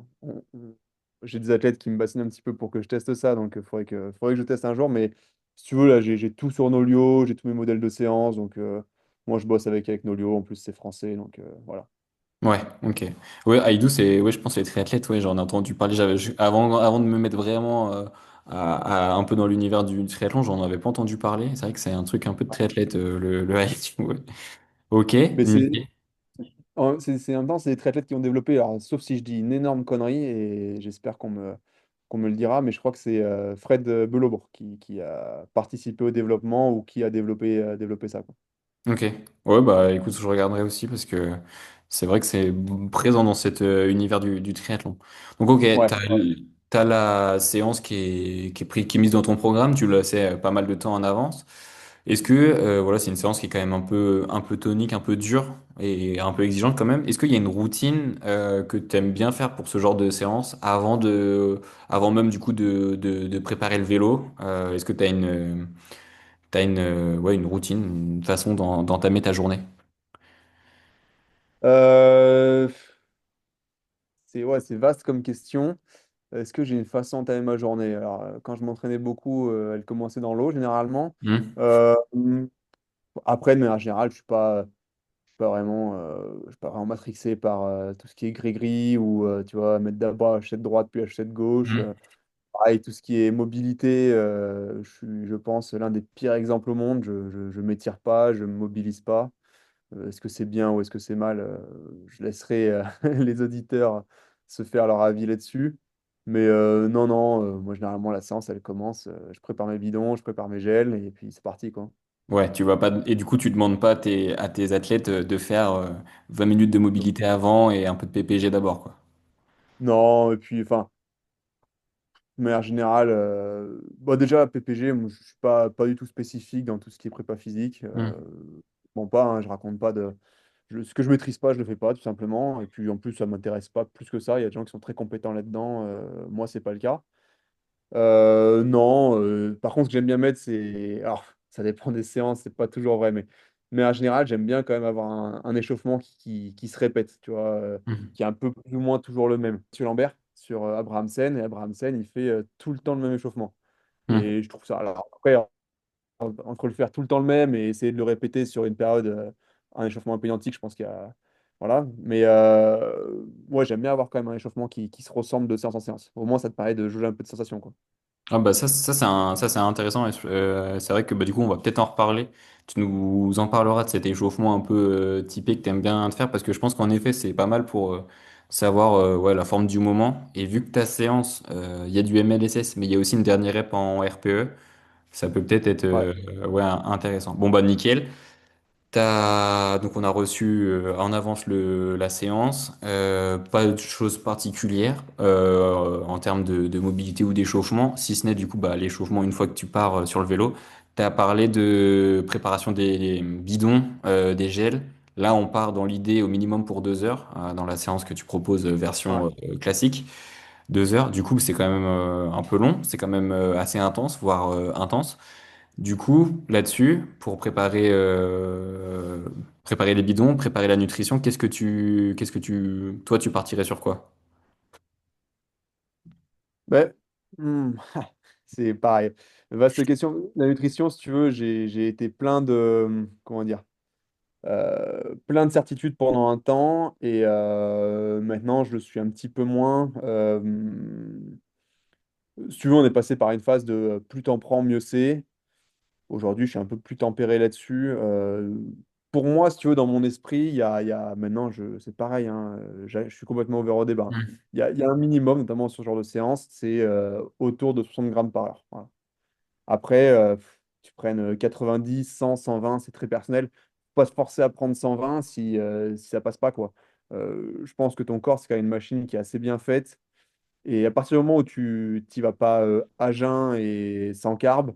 J'ai des athlètes qui me bassinent un petit peu pour que je teste ça, donc faudrait que je teste un jour. Mais si tu veux, là, j'ai tout sur Nolio, j'ai tous mes modèles de séance, donc moi, je bosse avec Nolio, en plus, c'est français, donc voilà. Ouais, ok. Ouais, Aïdou, c'est, ouais, je pense les triathlètes, ouais, j'en ai entendu parler. Avant de me mettre vraiment un peu dans l'univers du triathlon, j'en avais pas entendu parler. C'est vrai que c'est un truc un peu de triathlète, le Aïdou. Ouais. Ok, Mais nickel. c'est en même temps, c'est des triathlètes qui ont développé, alors, sauf si je dis une énorme connerie, et j'espère qu'on me le dira, mais je crois que c'est Fred Belobre qui a participé au développement ou qui a développé ça, quoi. Ok. Ouais, bah écoute, je regarderai aussi parce que c'est vrai que c'est présent dans cet univers du triathlon. Donc, ok, Ouais, ouais. t'as la séance qui est mise dans ton programme, tu le sais pas mal de temps en avance. Est-ce que voilà, c'est une séance qui est quand même un peu tonique, un peu dure et un peu exigeante quand même. Est-ce qu'il y a une routine que tu aimes bien faire pour ce genre de séance avant même du coup de préparer le vélo? Est-ce que tu as ouais, une routine, une façon d'entamer ta journée? Euh, ouais, c'est vaste comme question. Est-ce que j'ai une façon d'entamer ma journée? Alors, quand je m'entraînais beaucoup, elle commençait dans l'eau, généralement. Hmm. Euh, Après, de manière générale, je suis pas vraiment matrixé par tout ce qui est gris-gris ou, tu vois, mettre d'abord la chaussette droite puis la chaussette gauche. Hmm. Pareil, tout ce qui est mobilité, je pense, l'un des pires exemples au monde. Je m'étire pas, je me mobilise pas. Est-ce que c'est bien ou est-ce que c'est mal? Je laisserai les auditeurs se faire leur avis là-dessus. Mais non, non, moi, généralement, la séance, elle commence. Je prépare mes bidons, je prépare mes gels et puis c'est parti, quoi. Ouais, tu vas pas et du coup tu demandes pas à tes athlètes de faire 20 minutes de mobilité avant et un peu de PPG d'abord quoi. Non, et puis, enfin. De manière générale, bon, déjà, PPG, moi, je suis pas du tout spécifique dans tout ce qui est prépa physique. Hmm. Bon, pas, hein, je raconte pas de. Ce que je maîtrise pas, je le fais pas, tout simplement. Et puis, en plus, ça m'intéresse pas plus que ça. Il y a des gens qui sont très compétents là-dedans. Moi, c'est pas le cas. Non, par contre, ce que j'aime bien mettre, c'est. Alors, ça dépend des séances, c'est pas toujours vrai, mais en général, j'aime bien quand même avoir un échauffement qui se répète, tu vois, Hmm. qui est un peu plus ou moins toujours le même. Sur Lambert, sur Abrahamsen, et Abrahamsen, il fait tout le temps le même échauffement. Hmm. Et je trouve ça. Alors, après, entre le faire tout le temps le même et essayer de le répéter sur une période, un échauffement un peu identique, je pense qu'il y a. Voilà. Mais ouais, j'aime bien avoir quand même un échauffement qui se ressemble de séance en séance. Au moins, ça te permet de jouer un peu de sensation, quoi. Ah bah ça c'est intéressant et c'est vrai que bah, du coup on va peut-être en reparler. Tu nous en parleras de cet échauffement un peu typé que tu aimes bien te faire parce que je pense qu'en effet c'est pas mal pour savoir ouais, la forme du moment et vu que ta séance il y a du MLSS mais il y a aussi une dernière rep en RPE, ça peut peut-être être Ouais. ouais, intéressant. Bon bah nickel. Donc on a reçu en avance la séance, pas de choses particulières en termes de mobilité ou d'échauffement, si ce n'est du coup bah, l'échauffement une fois que tu pars sur le vélo. Tu as parlé de préparation des bidons, des gels. Là on part dans l'idée au minimum pour 2 heures, dans la séance que tu proposes Ouais. version classique. 2 heures, du coup c'est quand même un peu long, c'est quand même assez intense, voire intense. Du coup, là-dessus, pour préparer les bidons, préparer la nutrition, toi, tu partirais sur quoi? Ben, c'est pareil. Vaste question. La nutrition, si tu veux, j'ai été plein de, comment dire, plein de certitudes pendant un temps et maintenant je le suis un petit peu moins. Si tu veux, on est passé par une phase de plus t'en prends, mieux c'est. Aujourd'hui, je suis un peu plus tempéré là-dessus. Pour moi, si tu veux, dans mon esprit, maintenant, c'est pareil, hein, je suis complètement ouvert au débat. Hmm. Il y a un minimum, notamment sur ce genre de séance, c'est autour de 60 grammes par heure. Voilà. Après, tu prennes 90, 100, 120, c'est très personnel. Faut pas se forcer à prendre 120 si ça passe pas, quoi. Je pense que ton corps, c'est quand même une machine qui est assez bien faite. Et à partir du moment où tu n'y vas pas à jeun et sans carbe,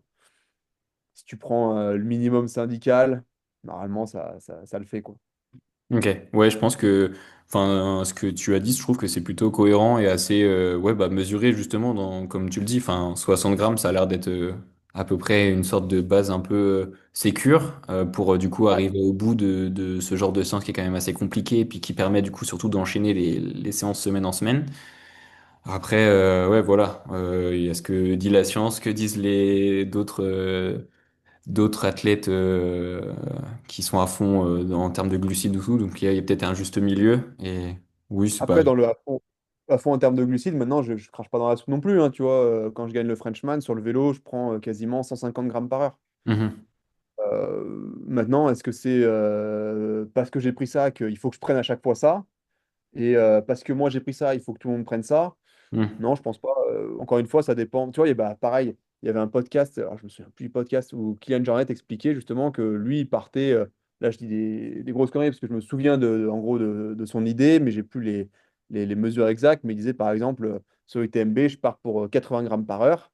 si tu prends le minimum syndical, normalement, ça le fait, quoi. Ok, ouais, je pense que, enfin, ce que tu as dit, je trouve que c'est plutôt cohérent et assez, ouais, bah, mesuré justement, comme tu le dis, enfin, 60 grammes, ça a l'air d'être à peu près une sorte de base un peu sécure pour du coup Ouais. arriver au bout de ce genre de séance qui est quand même assez compliqué et puis qui permet du coup surtout d'enchaîner les séances semaine en semaine. Après, ouais, voilà. Il y a ce que dit la science, que disent les d'autres athlètes qui sont à fond en termes de glucides ou tout. Donc il y a peut-être un juste milieu. Et oui, c'est pas. Après, dans le à fond en termes de glucides, maintenant, je ne crache pas dans la soupe non plus, hein, tu vois. Quand je gagne le Frenchman, sur le vélo, je prends quasiment 150 grammes par heure. Mhm. Maintenant, est-ce que c'est parce que j'ai pris ça qu'il faut que je prenne à chaque fois ça? Et parce que moi j'ai pris ça, il faut que tout le monde prenne ça? Mhm. Non, je pense pas. Encore une fois, ça dépend. Tu vois, bah, pareil, il y avait un podcast, alors je me souviens plus du podcast, où Kylian Jornet expliquait justement que lui, il partait. Là, je dis des grosses conneries parce que je me souviens en gros de son idée, mais j'ai plus les mesures exactes. Mais il disait par exemple, sur UTMB, je pars pour 80 grammes par heure,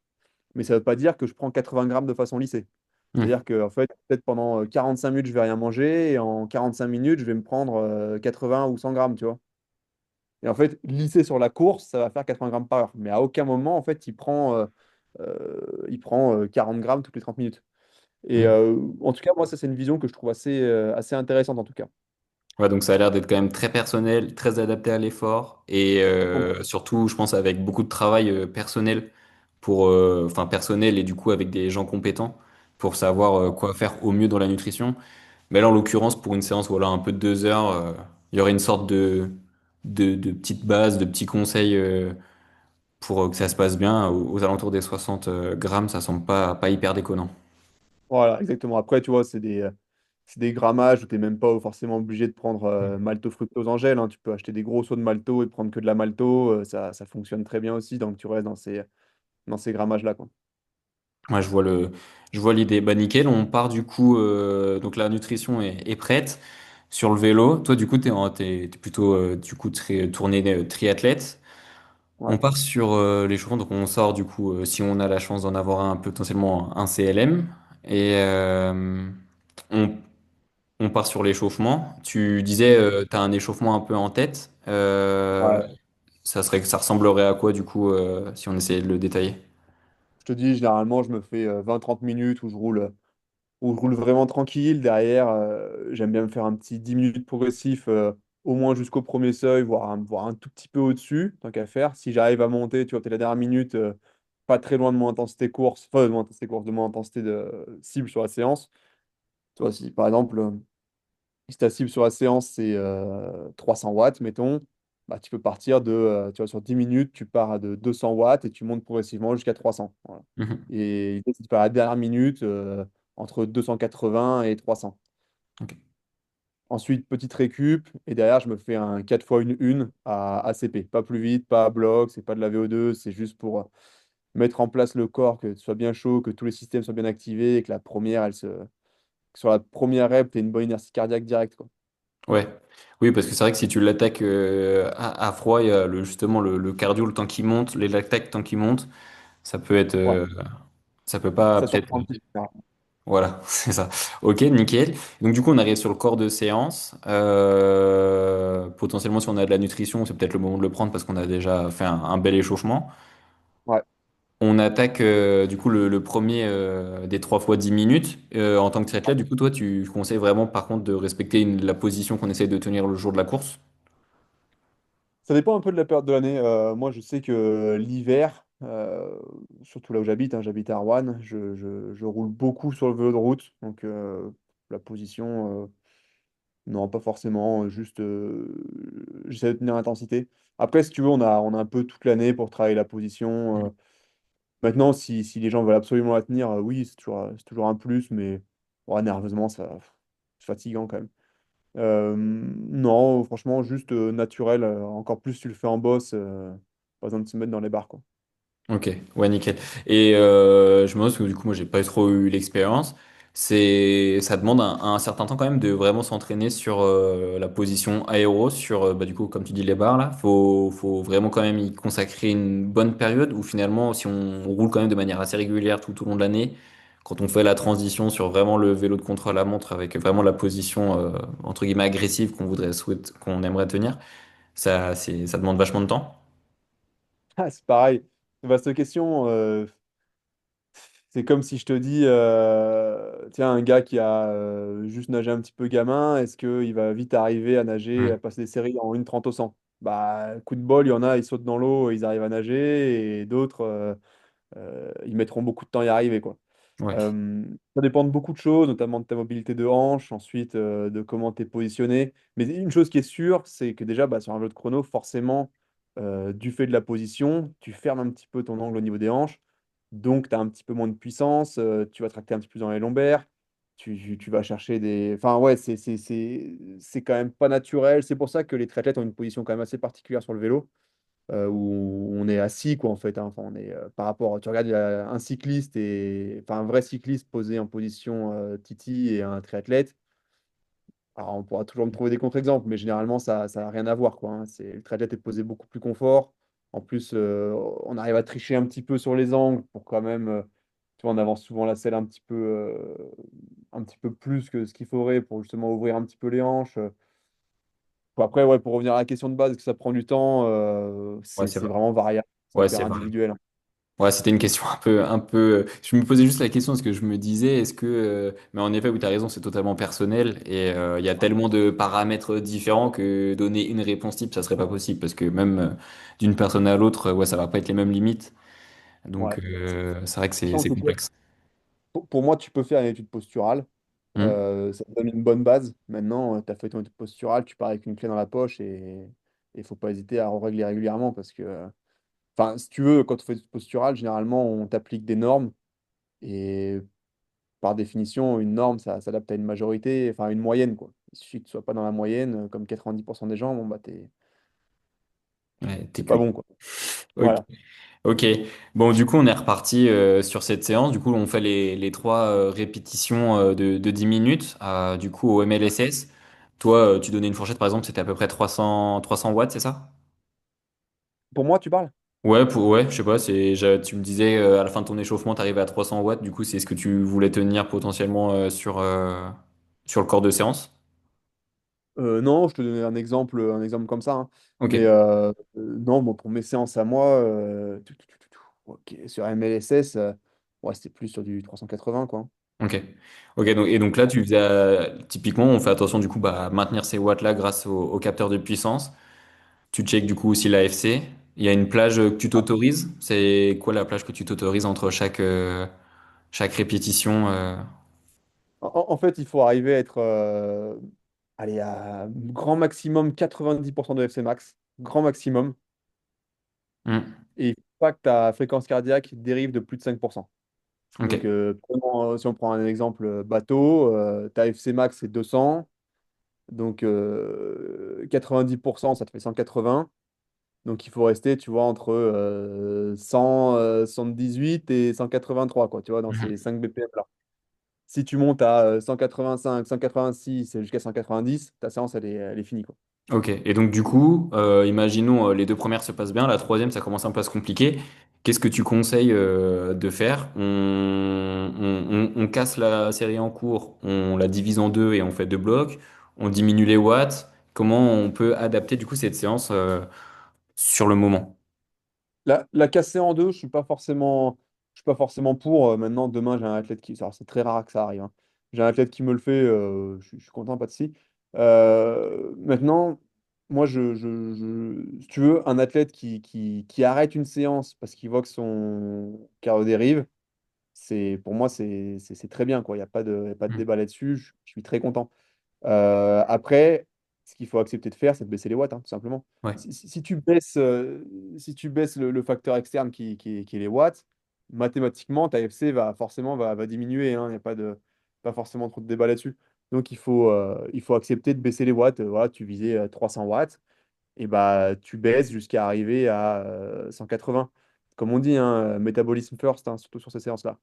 mais ça ne veut pas dire que je prends 80 grammes de façon lissée. Mhm. C'est-à-dire que en fait, peut-être pendant 45 minutes, je vais rien manger et en 45 minutes, je vais me prendre 80 ou 100 grammes, tu vois. Et en fait, lisser sur la course, ça va faire 80 grammes par heure. Mais à aucun moment, en fait, il prend 40 grammes toutes les 30 minutes. Et Mhm. en tout cas, moi, ça, c'est une vision que je trouve assez intéressante, en tout cas. Ouais, donc ça a l'air d'être quand même très personnel, très adapté à l'effort et surtout, je pense, avec beaucoup de travail personnel enfin personnel et du coup avec des gens compétents pour savoir quoi faire au mieux dans la nutrition. Mais là, en l'occurrence, pour une séance, voilà, un peu de 2 heures, il y aurait une sorte de petite base, de petits conseils pour que ça se passe bien. Aux alentours des 60 grammes, ça semble pas hyper déconnant. Voilà, exactement. Après, tu vois, c'est des grammages où tu n'es même pas forcément obligé de prendre maltofructose en gel, hein. Tu peux acheter des gros seaux de malto et prendre que de la malto. Ça fonctionne très bien aussi. Donc, tu restes dans ces grammages-là, quoi. Moi, je vois l'idée. Bah, nickel, on part du coup, donc la nutrition est prête. Sur le vélo, toi, du coup, t'es plutôt, du coup, tourné triathlète. On Ouais. part sur l'échauffement, donc on sort, du coup, si on a la chance d'en avoir un, potentiellement un CLM. Et on, on part sur l'échauffement. Tu disais, t'as un échauffement un peu en tête. Ouais. Ça ressemblerait à quoi, du coup, si on essayait de le détailler? Je te dis, généralement, je me fais 20-30 minutes où je roule vraiment tranquille. Derrière, j'aime bien me faire un petit 10 minutes progressif, au moins jusqu'au premier seuil, voire un tout petit peu au-dessus, tant qu'à faire. Si j'arrive à monter, tu vois, peut-être la dernière minute, pas très loin de mon intensité course, enfin, de mon intensité course, de mon intensité de cible sur la séance. Tu vois, si par exemple, si ta cible sur la séance, c'est 300 watts, mettons, bah, tu peux partir tu vois, sur 10 minutes, tu pars de 200 watts et tu montes progressivement jusqu'à 300. Voilà. Mhm. Et si tu pars à la dernière minute, entre 280 et 300. Ok. Ensuite, petite récup, et derrière, je me fais un 4 fois une à ACP. Pas plus vite, pas à bloc, c'est pas de la VO2, c'est juste pour mettre en place le corps, que ce soit bien chaud, que tous les systèmes soient bien activés, et que la première, que sur la première rep, tu une bonne inertie cardiaque directe, quoi. Ouais, oui, parce que c'est vrai que si tu l'attaques à froid, il y a justement le cardio, le temps qui monte, les lactates, le temps qui monte, ça peut être, Ouais, ça peut pas ça peut-être. surprend un petit peu. Voilà, c'est ça. Ok, nickel. Donc du coup, on arrive sur le corps de séance. Potentiellement, si on a de la nutrition, c'est peut-être le moment de le prendre parce qu'on a déjà fait un bel échauffement. Ouais. On attaque du coup le premier des 3 fois 10 minutes. En tant que triathlète, du coup, toi, tu conseilles vraiment par contre de respecter la position qu'on essaye de tenir le jour de la course? Ça dépend un peu de la période de l'année. Moi, je sais que l'hiver, surtout là où j'habite, hein, j'habite à Rouen, je roule beaucoup sur le vélo de route. Donc, la position, non, pas forcément. Juste, j'essaie de tenir l'intensité. Après, si tu veux, on a un peu toute l'année pour travailler la position. Maintenant, si les gens veulent absolument la tenir, oui, c'est toujours un plus, mais ouais, nerveusement, c'est fatigant quand même. Non, franchement, juste naturel. Encore plus, tu le fais en boss. Pas besoin de se mettre dans les barres, quoi. Ok, ouais, nickel. Et je me demande, parce que du coup, moi, j'ai pas trop eu l'expérience. Ça demande un certain temps quand même de vraiment s'entraîner sur la position aéro, sur, bah, du coup, comme tu dis, les barres là. Faut vraiment quand même y consacrer une bonne période où finalement, si on roule quand même de manière assez régulière tout au long de l'année, quand on fait la transition sur vraiment le vélo de contre la montre avec vraiment la position, entre guillemets, agressive qu'on aimerait tenir, ça demande vachement de temps. Ah, c'est pareil. Vaste question. C'est comme si je te dis, tiens, un gars qui a juste nagé un petit peu gamin, est-ce qu'il va vite arriver à nager, à Hmm. passer des séries en 1,30 au 100? bah, coup de bol, il y en a, ils sautent dans l'eau, ils arrivent à nager, et d'autres, ils mettront beaucoup de temps à y arriver, quoi. Ouais, Euh, Ça dépend de beaucoup de choses, notamment de ta mobilité de hanche, ensuite de comment tu es positionné. Mais une chose qui est sûre, c'est que déjà, bah, sur un vélo de chrono, forcément, du fait de la position, tu fermes un petit peu ton angle au niveau des hanches. Donc, tu as un petit peu moins de puissance, tu vas tracter un petit peu dans les lombaires. Tu vas chercher des. Enfin, ouais, c'est quand même pas naturel. C'est pour ça que les triathlètes ont une position quand même assez particulière sur le vélo où on est assis, quoi, en fait, hein. Enfin, on est, par rapport, tu regardes un cycliste et, enfin, un vrai cycliste posé en position Titi et un triathlète. Alors, on pourra toujours me trouver des contre-exemples, mais généralement, ça n'a rien à voir, quoi, hein. Le triathlète est posé beaucoup plus confort. En plus, on arrive à tricher un petit peu sur les angles pour quand même, tu vois, on avance souvent la selle un petit peu plus que ce qu'il faudrait pour justement ouvrir un petit peu les hanches. Bon, après, ouais, pour revenir à la question de base, que ça prend du temps, ouais, c'est vraiment variable, c'est ouais, c'est hyper vrai. individuel, hein. Ouais, c'était une question Je me posais juste la question parce que je me disais, est-ce que... Mais en effet, oui, tu as raison, c'est totalement personnel et il y a tellement de paramètres différents que donner une réponse type, ça serait pas possible parce que même d'une personne à l'autre, ouais, ça va pas être les mêmes limites. Donc, Ouais. c'est vrai que Sachant c'est que toi, complexe. pour moi, tu peux faire une étude posturale. Hmm. Ça te donne une bonne base. Maintenant, tu as fait ton étude posturale, tu pars avec une clé dans la poche et il faut pas hésiter à régler régulièrement parce que, enfin, si tu veux, quand on fait une étude posturale, généralement, on t'applique des normes et par définition, une norme, ça s'adapte à une majorité, enfin, une moyenne, quoi. Il suffit que tu sois pas dans la moyenne, comme 90% des gens, bon, bah, Ouais, t'es t'es pas cuit. bon, quoi. Ok. Voilà. Ok. Bon, du coup, on est reparti sur cette séance. Du coup, on fait les trois répétitions de 10 minutes, du coup, au MLSS. Toi, tu donnais une fourchette, par exemple, c'était à peu près 300 watts, c'est ça? Pour moi, tu parles? Ouais, je sais pas, tu me disais à la fin de ton échauffement, t'arrivais à 300 watts, du coup, c'est ce que tu voulais tenir potentiellement sur le corps de séance? Non, je te donnais un exemple comme ça, hein. Ok, Mais non, bon, pour mes séances à moi, ok, sur MLSS, ouais, c'était plus sur du 380, quoi. ok. Ok, donc là, tu faisais, typiquement, on fait attention du coup bah, à maintenir ces watts-là grâce au capteur de puissance. Tu checkes du coup aussi l'AFC. Il y a une plage que tu t'autorises. C'est quoi la plage que tu t'autorises entre chaque répétition En fait, il faut arriver à être allez, à grand maximum 90% de FC max, grand maximum. Hmm. Et il faut pas que ta fréquence cardiaque dérive de plus de 5%. Ok, Donc, si on prend un exemple bateau, ta FC max c'est 200. Donc, 90%, ça te fait 180. Donc, il faut rester, tu vois, entre 100, 78 et 183, quoi, tu vois, dans ces Mhm. 5 BPM-là. Si tu montes à 185, 186 jusqu'à 190, ta séance, elle est finie, quoi. Ok. Et donc du coup, imaginons les deux premières se passent bien, la troisième ça commence un peu à se compliquer. Qu'est-ce que tu conseilles de faire? On casse la série en cours, on la divise en deux et on fait deux blocs. On diminue les watts. Comment on peut adapter du coup cette séance sur le moment? La casser en deux, je suis pas forcément pour. Maintenant, demain, j'ai un athlète qui. Alors, c'est très rare que ça arrive, hein. J'ai un athlète qui me le fait, je suis content, pas de si. Maintenant, moi, si tu veux, un athlète qui arrête une séance parce qu'il voit que son cardio dérive, pour moi, c'est très bien, quoi. Il y a pas de Hmm. débat là-dessus. Je suis très content. Après, ce qu'il faut accepter de faire, c'est de baisser les watts, hein, tout simplement. Ouais. Si tu baisses le facteur externe qui est les watts, mathématiquement, ta FC va diminuer, hein. Il n'y a pas forcément trop de débat là-dessus. Donc, il faut accepter de baisser les watts. Voilà, tu visais 300 watts, et bah, tu baisses jusqu'à arriver à 180. Comme on dit, hein, métabolisme first, hein, surtout sur ces séances-là.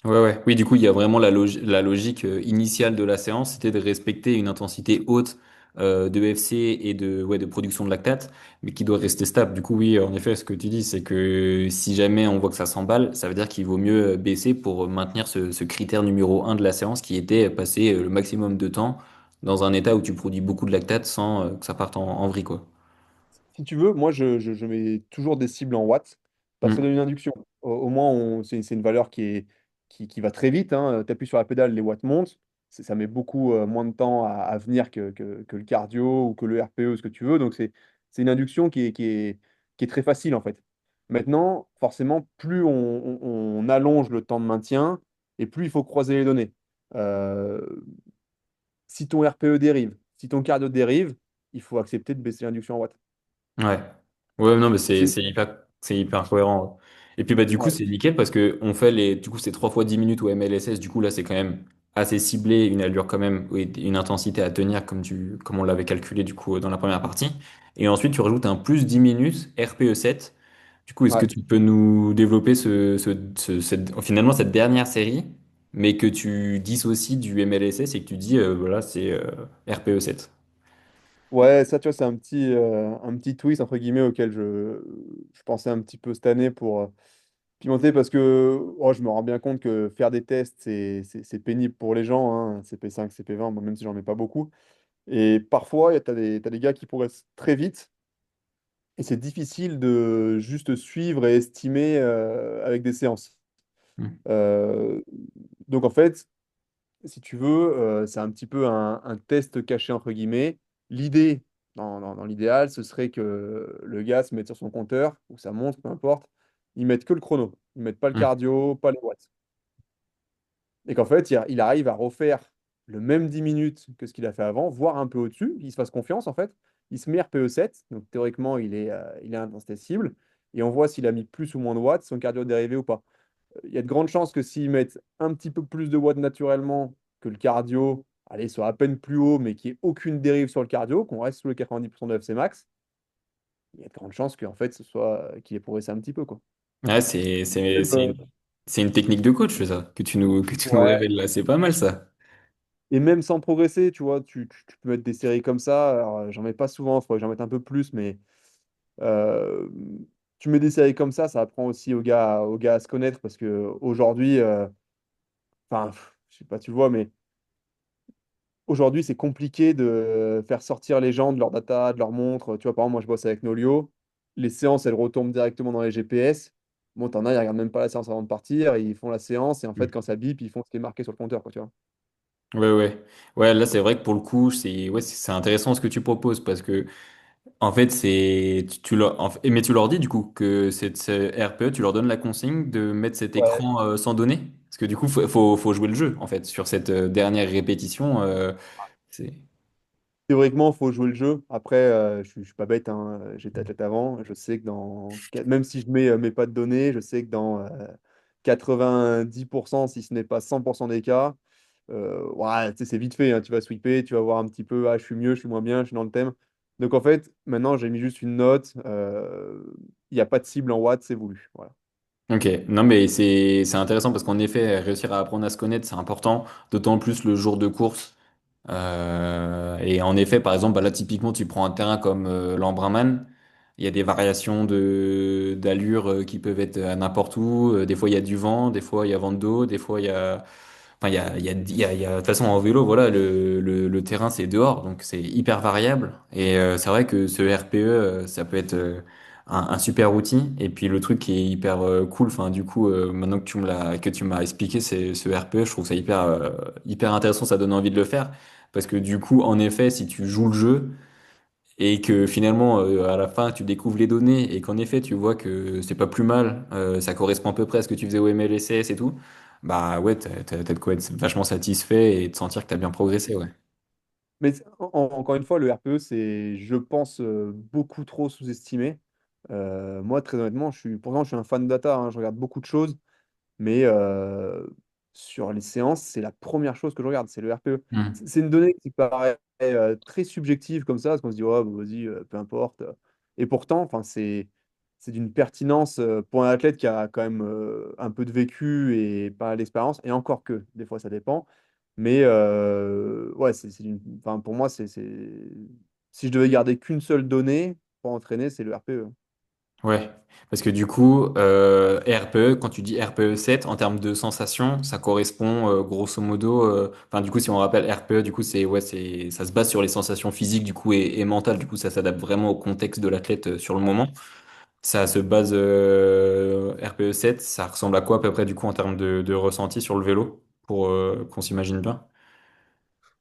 Ouais, ouais. Oui, du coup, il y a vraiment la logique initiale de la séance, c'était de respecter une intensité haute de FC et ouais, de production de lactate, mais qui doit rester stable. Du coup, oui, en effet, ce que tu dis, c'est que si jamais on voit que ça s'emballe, ça veut dire qu'il vaut mieux baisser pour maintenir ce critère numéro un de la séance qui était passer le maximum de temps dans un état où tu produis beaucoup de lactate sans que ça parte en vrille, quoi. Si tu veux, moi, je mets toujours des cibles en watts parce que ça Hmm. donne une induction. Au moins, c'est une valeur qui va très vite, hein. Tu appuies sur la pédale, les watts montent. Ça met beaucoup moins de temps à venir que le cardio ou que le RPE, ce que tu veux. Donc, c'est une induction qui est très facile en fait. Maintenant, forcément, plus on allonge le temps de maintien et plus il faut croiser les données. Euh, Si ton RPE dérive, si ton cardio dérive, il faut accepter de baisser l'induction en watts. Ouais. Ouais, non, mais C'est c'est hyper cohérent. Et puis, bah, du coup, ouais, c'est nickel parce que on fait du coup, c'est 3 fois 10 minutes au MLSS. Du coup, là, c'est quand même assez ciblé, une allure quand même, oui, une intensité à tenir comme on l'avait calculé, du coup, dans la première partie. Et ensuite, tu rajoutes un plus 10 minutes RPE 7. Du coup, est-ce que ouais. tu peux nous développer finalement cette dernière série, mais que tu dissocies du MLSS et que tu dis, voilà, c'est RPE 7. Ouais, ça, tu vois, c'est un petit twist, entre guillemets, auquel je pensais un petit peu cette année pour pimenter, parce que oh, je me rends bien compte que faire des tests, c'est pénible pour les gens, hein, CP5, CP20, moi, même si j'en mets pas beaucoup. Et parfois, t'as des gars qui progressent très vite, et c'est difficile de juste suivre et estimer avec des séances. Hmm. Euh, donc, en fait, si tu veux, c'est un petit peu un test caché, entre guillemets. L'idée, dans l'idéal, ce serait que le gars se mette sur son compteur, ou sa montre, peu importe, ils mettent que le chrono. Ils mettent pas le Hmm. cardio, pas les watts. Et qu'en fait, il arrive à refaire le même 10 minutes que ce qu'il a fait avant, voire un peu au-dessus. Il se fasse confiance, en fait. Il se met RPE 7, donc théoriquement, il est à intensité cible, et on voit s'il a mis plus ou moins de watts, son cardio dérivé ou pas. Il y a de grandes chances que s'ils mettent un petit peu plus de watts naturellement, que le cardio, allez, soit à peine plus haut, mais qu'il n'y ait aucune dérive sur le cardio, qu'on reste sous les 90% de FC max, il y a de grandes chances qu'en fait, qu'il ait progressé un petit peu, quoi. Ouais, Même, c'est une technique de coach, ça, que tu nous ouais. révèles là. C'est pas mal, ça. Et même sans progresser, tu vois, tu peux mettre des séries comme ça. Alors, j'en mets pas souvent, il faudrait que j'en mette un peu plus, mais euh, tu mets des séries comme ça apprend aussi aux gars à se connaître parce que aujourd'hui, enfin, je sais pas, tu vois, mais aujourd'hui, c'est compliqué de faire sortir les gens de leur data, de leur montre. Tu vois, par exemple, moi, je bosse avec Nolio. Les séances, elles retombent directement dans les GPS. Bon, t'en as, ils regardent même pas la séance avant de partir. Ils font la séance et en fait, Mm. quand ça bip, ils font ce qui est marqué sur le compteur, quoi, tu vois. Ouais, ouais. Ouais, là, c'est vrai que pour le coup, c'est intéressant ce que tu proposes parce que, en fait, mais tu leur dis, du coup, que ce RPE, tu leur donnes la consigne de mettre cet Ouais. écran sans données. Parce que, du coup, faut jouer le jeu, en fait, sur cette dernière répétition. C'est. Théoriquement, il faut jouer le jeu. Après, je suis pas bête, hein. J'étais athlète avant. Je sais que même si je mets pas de données, je sais que dans 90%, si ce n'est pas 100% des cas, ouais, tu sais, c'est vite fait, hein. Tu vas sweeper, tu vas voir un petit peu, ah, je suis mieux, je suis moins bien, je suis dans le thème. Donc en fait, maintenant, j'ai mis juste une note. Il n'y a pas de cible en watts, c'est voulu. Voilà. Ok, non mais c'est intéressant parce qu'en effet, réussir à apprendre à se connaître, c'est important, d'autant plus le jour de course. Et en effet, par exemple, bah là typiquement, tu prends un terrain comme l'Embrunman, il y a des variations de d'allure qui peuvent être à n'importe où. Des fois, il y a du vent, des fois, il y a vent de dos, des fois, il y a Enfin, de toute façon, en vélo, voilà, le terrain, c'est dehors, donc c'est hyper variable. Et c'est vrai que ce RPE, ça peut être un super outil. Et puis le truc qui est hyper cool, enfin, du coup, maintenant que tu m'as expliqué, c'est ce RPE, je trouve ça hyper intéressant, ça donne envie de le faire. Parce que du coup, en effet, si tu joues le jeu, et que finalement à la fin tu découvres les données et qu'en effet tu vois que c'est pas plus mal, ça correspond à peu près à ce que tu faisais au MLSS et tout, bah ouais, t'as de quoi être vachement satisfait et de sentir que t'as bien progressé, ouais. Mais encore une fois, le RPE, c'est, je pense, beaucoup trop sous-estimé. Moi, très honnêtement, pourtant, je suis un fan de data, hein, je regarde beaucoup de choses. Mais sur les séances, c'est la première chose que je regarde, c'est le RPE. Hmm. C'est une donnée qui paraît très subjective comme ça, parce qu'on se dit, oh, bah, vas-y, peu importe. Et pourtant, enfin, c'est d'une pertinence pour un athlète qui a quand même un peu de vécu et pas d'expérience, et encore que, des fois, ça dépend. Mais ouais, enfin, pour moi, si je devais garder qu'une seule donnée pour entraîner, c'est le RPE. Ouais, parce que du coup, RPE, quand tu dis RPE 7, en termes de sensation, ça correspond grosso modo, enfin du coup si on rappelle RPE, du coup ça se base sur les sensations physiques du coup et mentales, du coup ça s'adapte vraiment au contexte de l'athlète sur le moment. Ça se base RPE 7, ça ressemble à quoi à peu près du coup en termes de ressenti sur le vélo pour qu'on s'imagine bien?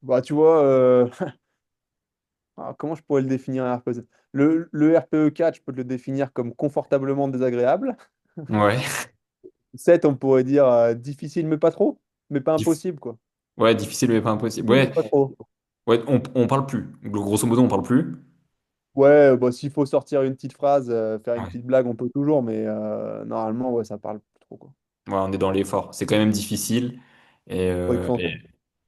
Bah, tu vois, Alors, comment je pourrais le définir un RPE? Le RPE 4, je peux te le définir comme confortablement désagréable. Ouais. 7, on pourrait dire difficile, mais pas trop. Mais pas Dif- impossible, quoi. Ouais, difficile mais pas impossible. Difficile, mais Ouais, pas trop. ouais, on parle plus. Grosso modo, on parle plus. Ouais, bah, s'il faut sortir une petite phrase, faire une Ouais. petite blague, on peut toujours, mais normalement, ouais, ça parle plus trop, quoi. Ouais, on est dans l'effort. C'est quand même difficile. Et, Ouais, il euh, faut et,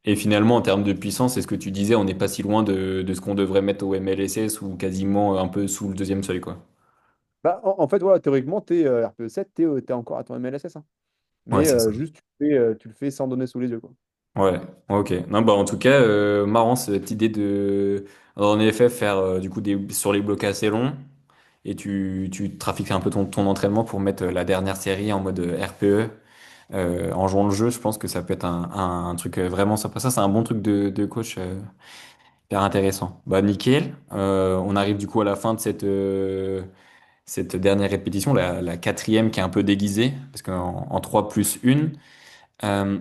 et finalement, en termes de puissance, c'est ce que tu disais, on n'est pas si loin de ce qu'on devrait mettre au MLSS ou quasiment un peu sous le deuxième seuil, quoi. Bah, en fait, voilà, théoriquement, t'es RPE 7, t'es encore à ton MLSS, hein. Ouais, Mais c'est ça. juste, tu le fais sans donner sous les yeux, quoi. Ouais, ok. Non, bah, en tout cas, marrant cette idée de, en effet, faire du coup sur les blocs assez longs et tu trafiques un peu ton entraînement pour mettre la dernière série en mode RPE. En jouant le jeu, je pense que ça peut être un truc vraiment sympa. Ça, c'est un bon truc de coach hyper intéressant. Bah, nickel. On arrive du coup à la fin de cette dernière répétition, la quatrième qui est un peu déguisée, parce qu'en 3 plus 1,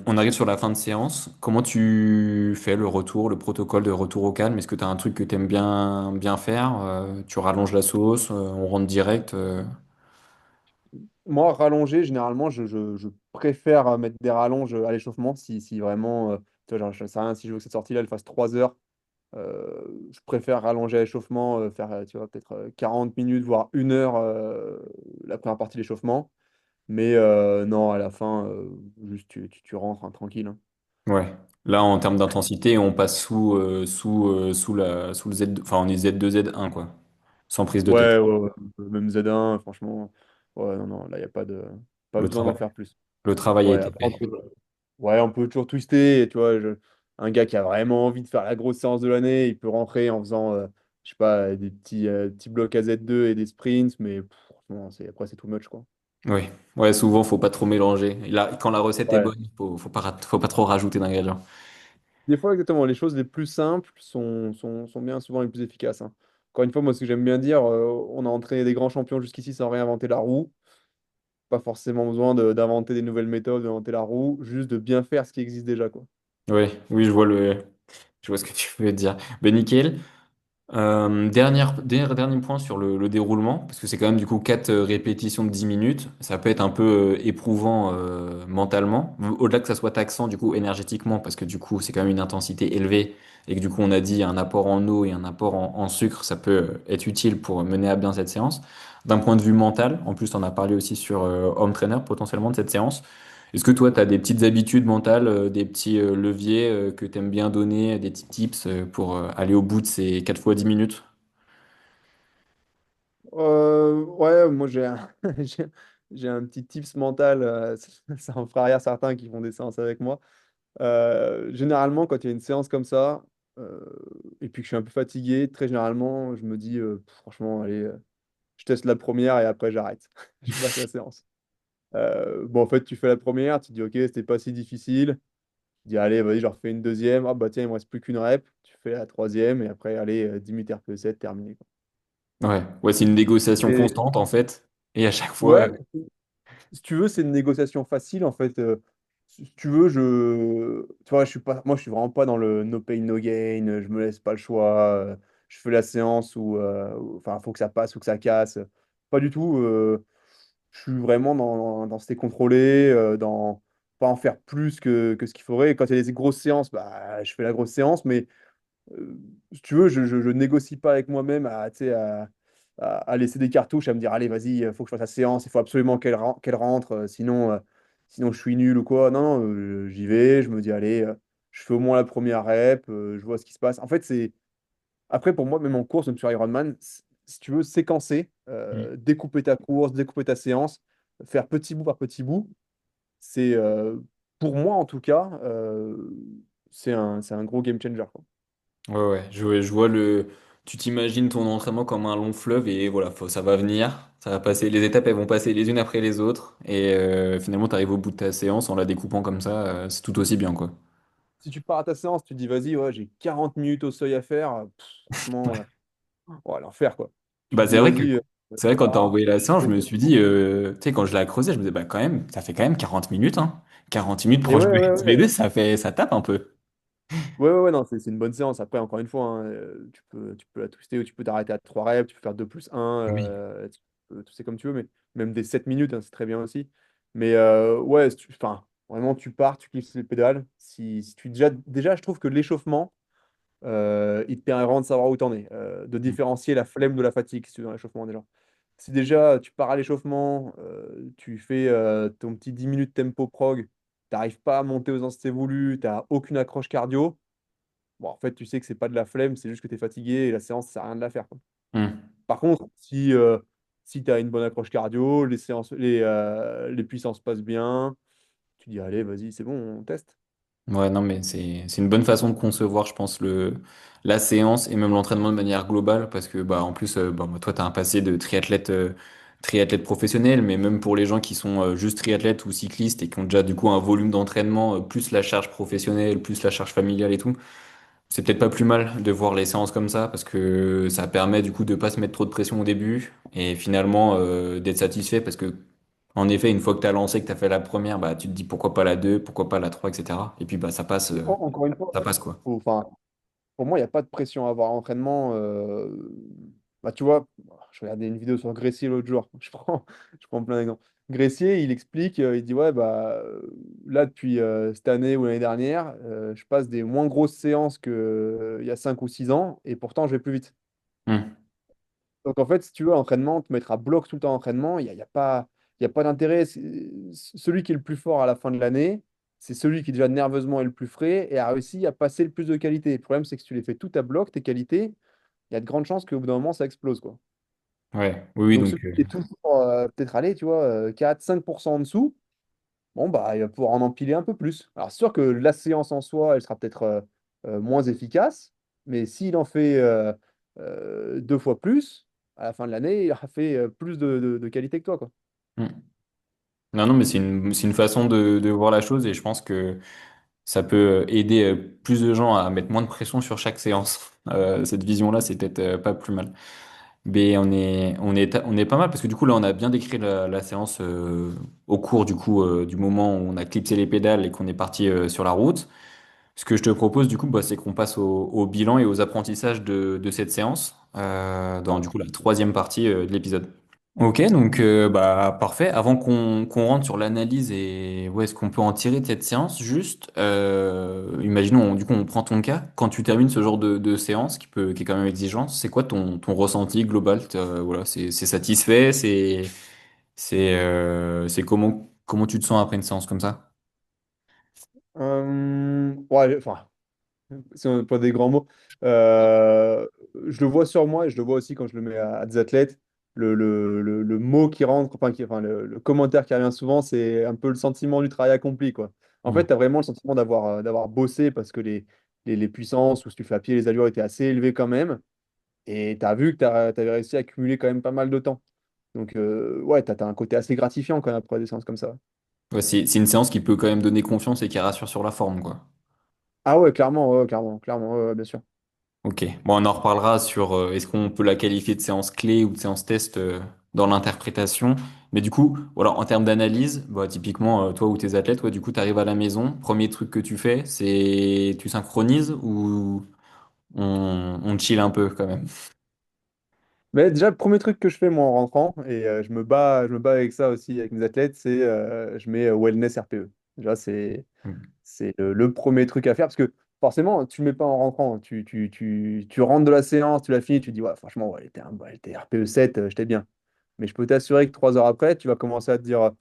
on arrive sur la fin de séance. Comment tu fais le retour, le protocole de retour au calme? Est-ce que tu as un truc que tu aimes bien faire? Tu rallonges la sauce, on rentre direct. Moi, rallonger, généralement, je préfère mettre des rallonges à l'échauffement si vraiment, tu vois, genre, je sais rien, si je veux que cette sortie-là, elle fasse 3 heures, je préfère rallonger à l'échauffement, faire, tu vois, peut-être 40 minutes, voire 1 heure la première partie de l'échauffement. Mais non, à la fin, juste tu rentres hein, tranquille, hein. Ouais. Là, en termes d'intensité, on passe sous le Z, enfin, on est Z2, Z1, quoi. Sans prise de tête. Ouais, ouais, ouais. Même Z1, franchement, ouais, non, non, là, il n'y a pas Le besoin d'en travail, faire plus. le travail a Ouais, été après, fait. ouais, on peut toujours twister, tu vois, un gars qui a vraiment envie de faire la grosse séance de l'année, il peut rentrer en faisant, je sais pas, des petits blocs à Z2 et des sprints, mais franchement, après, c'est too much, quoi. Oui. Ouais, souvent, faut pas trop mélanger. Là, quand la recette est Ouais. bonne, faut pas trop rajouter d'ingrédients. Des fois, exactement, les choses les plus simples sont bien souvent les plus efficaces, hein. Encore une fois, moi, ce que j'aime bien dire, on a entraîné des grands champions jusqu'ici sans réinventer la roue. Pas forcément besoin d'inventer des nouvelles méthodes, d'inventer la roue, juste de bien faire ce qui existe déjà, quoi. Oui, oui, je vois ce que tu veux dire. Ben, nickel. Dernier point sur le déroulement, parce que c'est quand même du coup 4 répétitions de 10 minutes. Ça peut être un peu éprouvant mentalement, au-delà que ça soit taxant du coup énergétiquement, parce que du coup c'est quand même une intensité élevée et que du coup on a dit un apport en eau et un apport en sucre, ça peut être utile pour mener à bien cette séance. D'un point de vue mental, en plus on a parlé aussi sur Home Trainer potentiellement de cette séance. Est-ce que toi, tu as des petites habitudes mentales, des petits leviers que tu aimes bien donner, des petits tips pour aller au bout de ces 4 fois 10 minutes? Ouais, moi j'ai j'ai un petit tips mental, ça en fera rire certains qui font des séances avec moi. Généralement, quand il y a une séance comme ça, euh, et puis que je suis un peu fatigué, très généralement, je me dis, franchement, allez, je teste la première et après j'arrête. Je passe la séance. Bon, en fait, tu fais la première, tu te dis, ok, c'était pas si difficile. Tu dis, allez, vas-y, je refais une deuxième. Ah bah tiens, il me reste plus qu'une rep. Tu fais la troisième et après, allez, 10 minutes RPE7, terminé, quoi. Ouais, ouais, c'est une négociation Et constante en fait. Et à chaque fois, ouais, si tu veux, c'est une négociation facile en fait. Si tu veux, tu vois, moi, je suis vraiment pas dans le no pain, no gain. Je me laisse pas le choix. Je fais la séance enfin, faut que ça passe ou que ça casse. Pas du tout. Je suis vraiment dans c'était contrôlé, dans pas en faire plus que ce qu'il faudrait. Et quand il y a des grosses séances, bah, je fais la grosse séance, mais si tu veux, je négocie pas avec moi-même tu sais, à laisser des cartouches, à me dire, allez, vas-y, il faut que je fasse la séance, il faut absolument qu'elle rentre, sinon je suis nul ou quoi. Non, non, j'y vais, je me dis, allez, je fais au moins la première rep, je vois ce qui se passe. En fait, après, pour moi, même en course, même sur Ironman, si tu veux séquencer, Mm. découper ta course, découper ta séance, faire petit bout par petit bout, c'est, pour moi en tout cas, c'est un gros game changer, quoi. Ouais, ouais, je vois tu t'imagines ton entraînement comme un long fleuve et voilà, ça va venir, ça va passer, les étapes elles vont passer les unes après les autres et finalement tu arrives au bout de ta séance en la découpant comme ça, c'est tout aussi bien quoi. Si tu pars à ta séance, tu te dis, vas-y, ouais, j'ai 40 minutes au seuil à faire, franchement, on va l'enfer, quoi. Tu te Bah, dis, vas-y, c'est vrai, ça quand t'as va. envoyé la séance, je me suis dit, tu sais, quand je l'ai creusé, je me disais, bah, quand même, ça fait quand même 40 minutes, hein. 40 minutes Et proche ouais, de ouais, ouais. SV2, ça tape un peu. Ouais, non, c'est une bonne séance. Après, encore une fois, hein, tu peux la twister ou tu peux t'arrêter à 3 reps, tu peux faire 2 plus 1, Oui. tu sais comme tu veux, mais même des 7 minutes, hein, c'est très bien aussi. Mais ouais, enfin, vraiment, tu pars, tu cliques sur les pédales. Si tu déjà, je trouve que l'échauffement, il te permet vraiment de savoir où t'en es, de Mm. différencier la flemme de la fatigue, si tu veux, dans l'échauffement déjà. Si déjà tu pars à l'échauffement, tu fais ton petit 10 minutes tempo prog, t'arrives pas à monter aux intensités voulues, t'as aucune accroche cardio. Bon, en fait, tu sais que c'est pas de la flemme, c'est juste que tu es fatigué et la séance, ça sert à rien de la faire, quoi. Mm. Par contre, si tu as une bonne approche cardio, les puissances passent bien, tu dis, allez, vas-y, c'est bon, on teste. Ouais, non, mais c'est une bonne façon de concevoir, je pense, la séance et même l'entraînement de manière globale, parce que bah en plus, bah, toi, tu as un passé de triathlète professionnel, mais même pour les gens qui sont juste triathlètes ou cyclistes et qui ont déjà du coup un volume d'entraînement plus la charge professionnelle, plus la charge familiale et tout, c'est peut-être pas plus mal de voir les séances comme ça, parce que ça permet du coup de pas se mettre trop de pression au début et finalement d'être satisfait, parce que en effet, une fois que tu as lancé, que tu as fait la première, bah, tu te dis pourquoi pas la 2, pourquoi pas la 3, etc. Et puis bah, Encore une fois, ça passe quoi. enfin, pour moi, il n'y a pas de pression à avoir à l'entraînement. Bah, tu vois, je regardais une vidéo sur Gressier l'autre jour. Je prends plein d'exemples. Gressier, il explique, il dit, ouais, bah, là, depuis cette année ou l'année dernière, je passe des moins grosses séances qu'il y a 5 ou 6 ans, et pourtant, je vais plus vite. Hmm. Donc, en fait, si tu veux, l'entraînement, te mettre à bloc tout le temps en entraînement, il y a pas d'intérêt. Celui qui est le plus fort à la fin de l'année, c'est celui qui déjà nerveusement est le plus frais et a réussi à passer le plus de qualité. Le problème, c'est que si tu les fais tout à bloc, tes qualités, il y a de grandes chances qu'au bout d'un moment, ça explose, quoi. Ouais, oui, Donc, donc celui qui est toujours peut-être allé, tu vois, 4-5% en dessous, bon, bah, il va pouvoir en empiler un peu plus. Alors, c'est sûr que la séance en soi, elle sera peut-être moins efficace, mais s'il en fait 2 fois plus, à la fin de l'année, il aura fait plus de qualité que toi, quoi. hmm. Non, non, mais c'est une façon de voir la chose et je pense que ça peut aider plus de gens à mettre moins de pression sur chaque séance. Cette vision-là, c'est peut-être pas plus mal. Mais on est pas mal parce que du coup, là, on a bien décrit la séance au cours du coup du moment où on a clipsé les pédales et qu'on est parti sur la route. Ce que je te propose du coup, bah, c'est qu'on passe au bilan et aux apprentissages de cette séance dans du coup la troisième partie de l'épisode. Ok, donc bah parfait. Avant qu'on rentre sur l'analyse et où est-ce qu'on peut en tirer de cette séance, juste imaginons du coup on prend ton cas. Quand tu termines ce genre de séance qui est quand même exigeante, c'est quoi ton ressenti global? Voilà, c'est satisfait, c'est comment tu te sens après une séance comme ça? Ouais, enfin, si on pas des grands mots, je le vois sur moi et je le vois aussi quand je le mets à des athlètes. Le mot qui rentre, enfin, le commentaire qui revient souvent, c'est un peu le sentiment du travail accompli, quoi. En fait, Hmm. tu as vraiment le sentiment d'avoir bossé parce que les puissances, ou si tu fais à pied, les allures étaient assez élevées quand même. Et tu as vu que tu avais réussi à accumuler quand même pas mal de temps. Donc, ouais, tu as un côté assez gratifiant quand même après des séances comme ça. Ouais, c'est une séance qui peut quand même donner confiance et qui rassure sur la forme, quoi. Ah ouais, clairement, ouais, clairement, ouais, bien sûr. Ok, bon, on en reparlera sur est-ce qu'on peut la qualifier de séance clé ou de séance test dans l'interprétation. Mais du coup, voilà, en termes d'analyse, bah, typiquement, toi ou tes athlètes, ouais, du coup, tu arrives à la maison, premier truc que tu fais, c'est tu synchronises ou on chill un peu quand même. Mais déjà, le premier truc que je fais moi en rentrant, et je me bats avec ça aussi avec mes athlètes, c'est je mets wellness RPE. Déjà, Mm. c'est le premier truc à faire parce que forcément, tu ne le mets pas en rentrant. Tu rentres de la séance, tu l'as fini, tu dis, ouais, franchement, ouais, elle était RPE 7, j'étais bien. Mais je peux t'assurer que 3 heures après, tu vas commencer à te dire,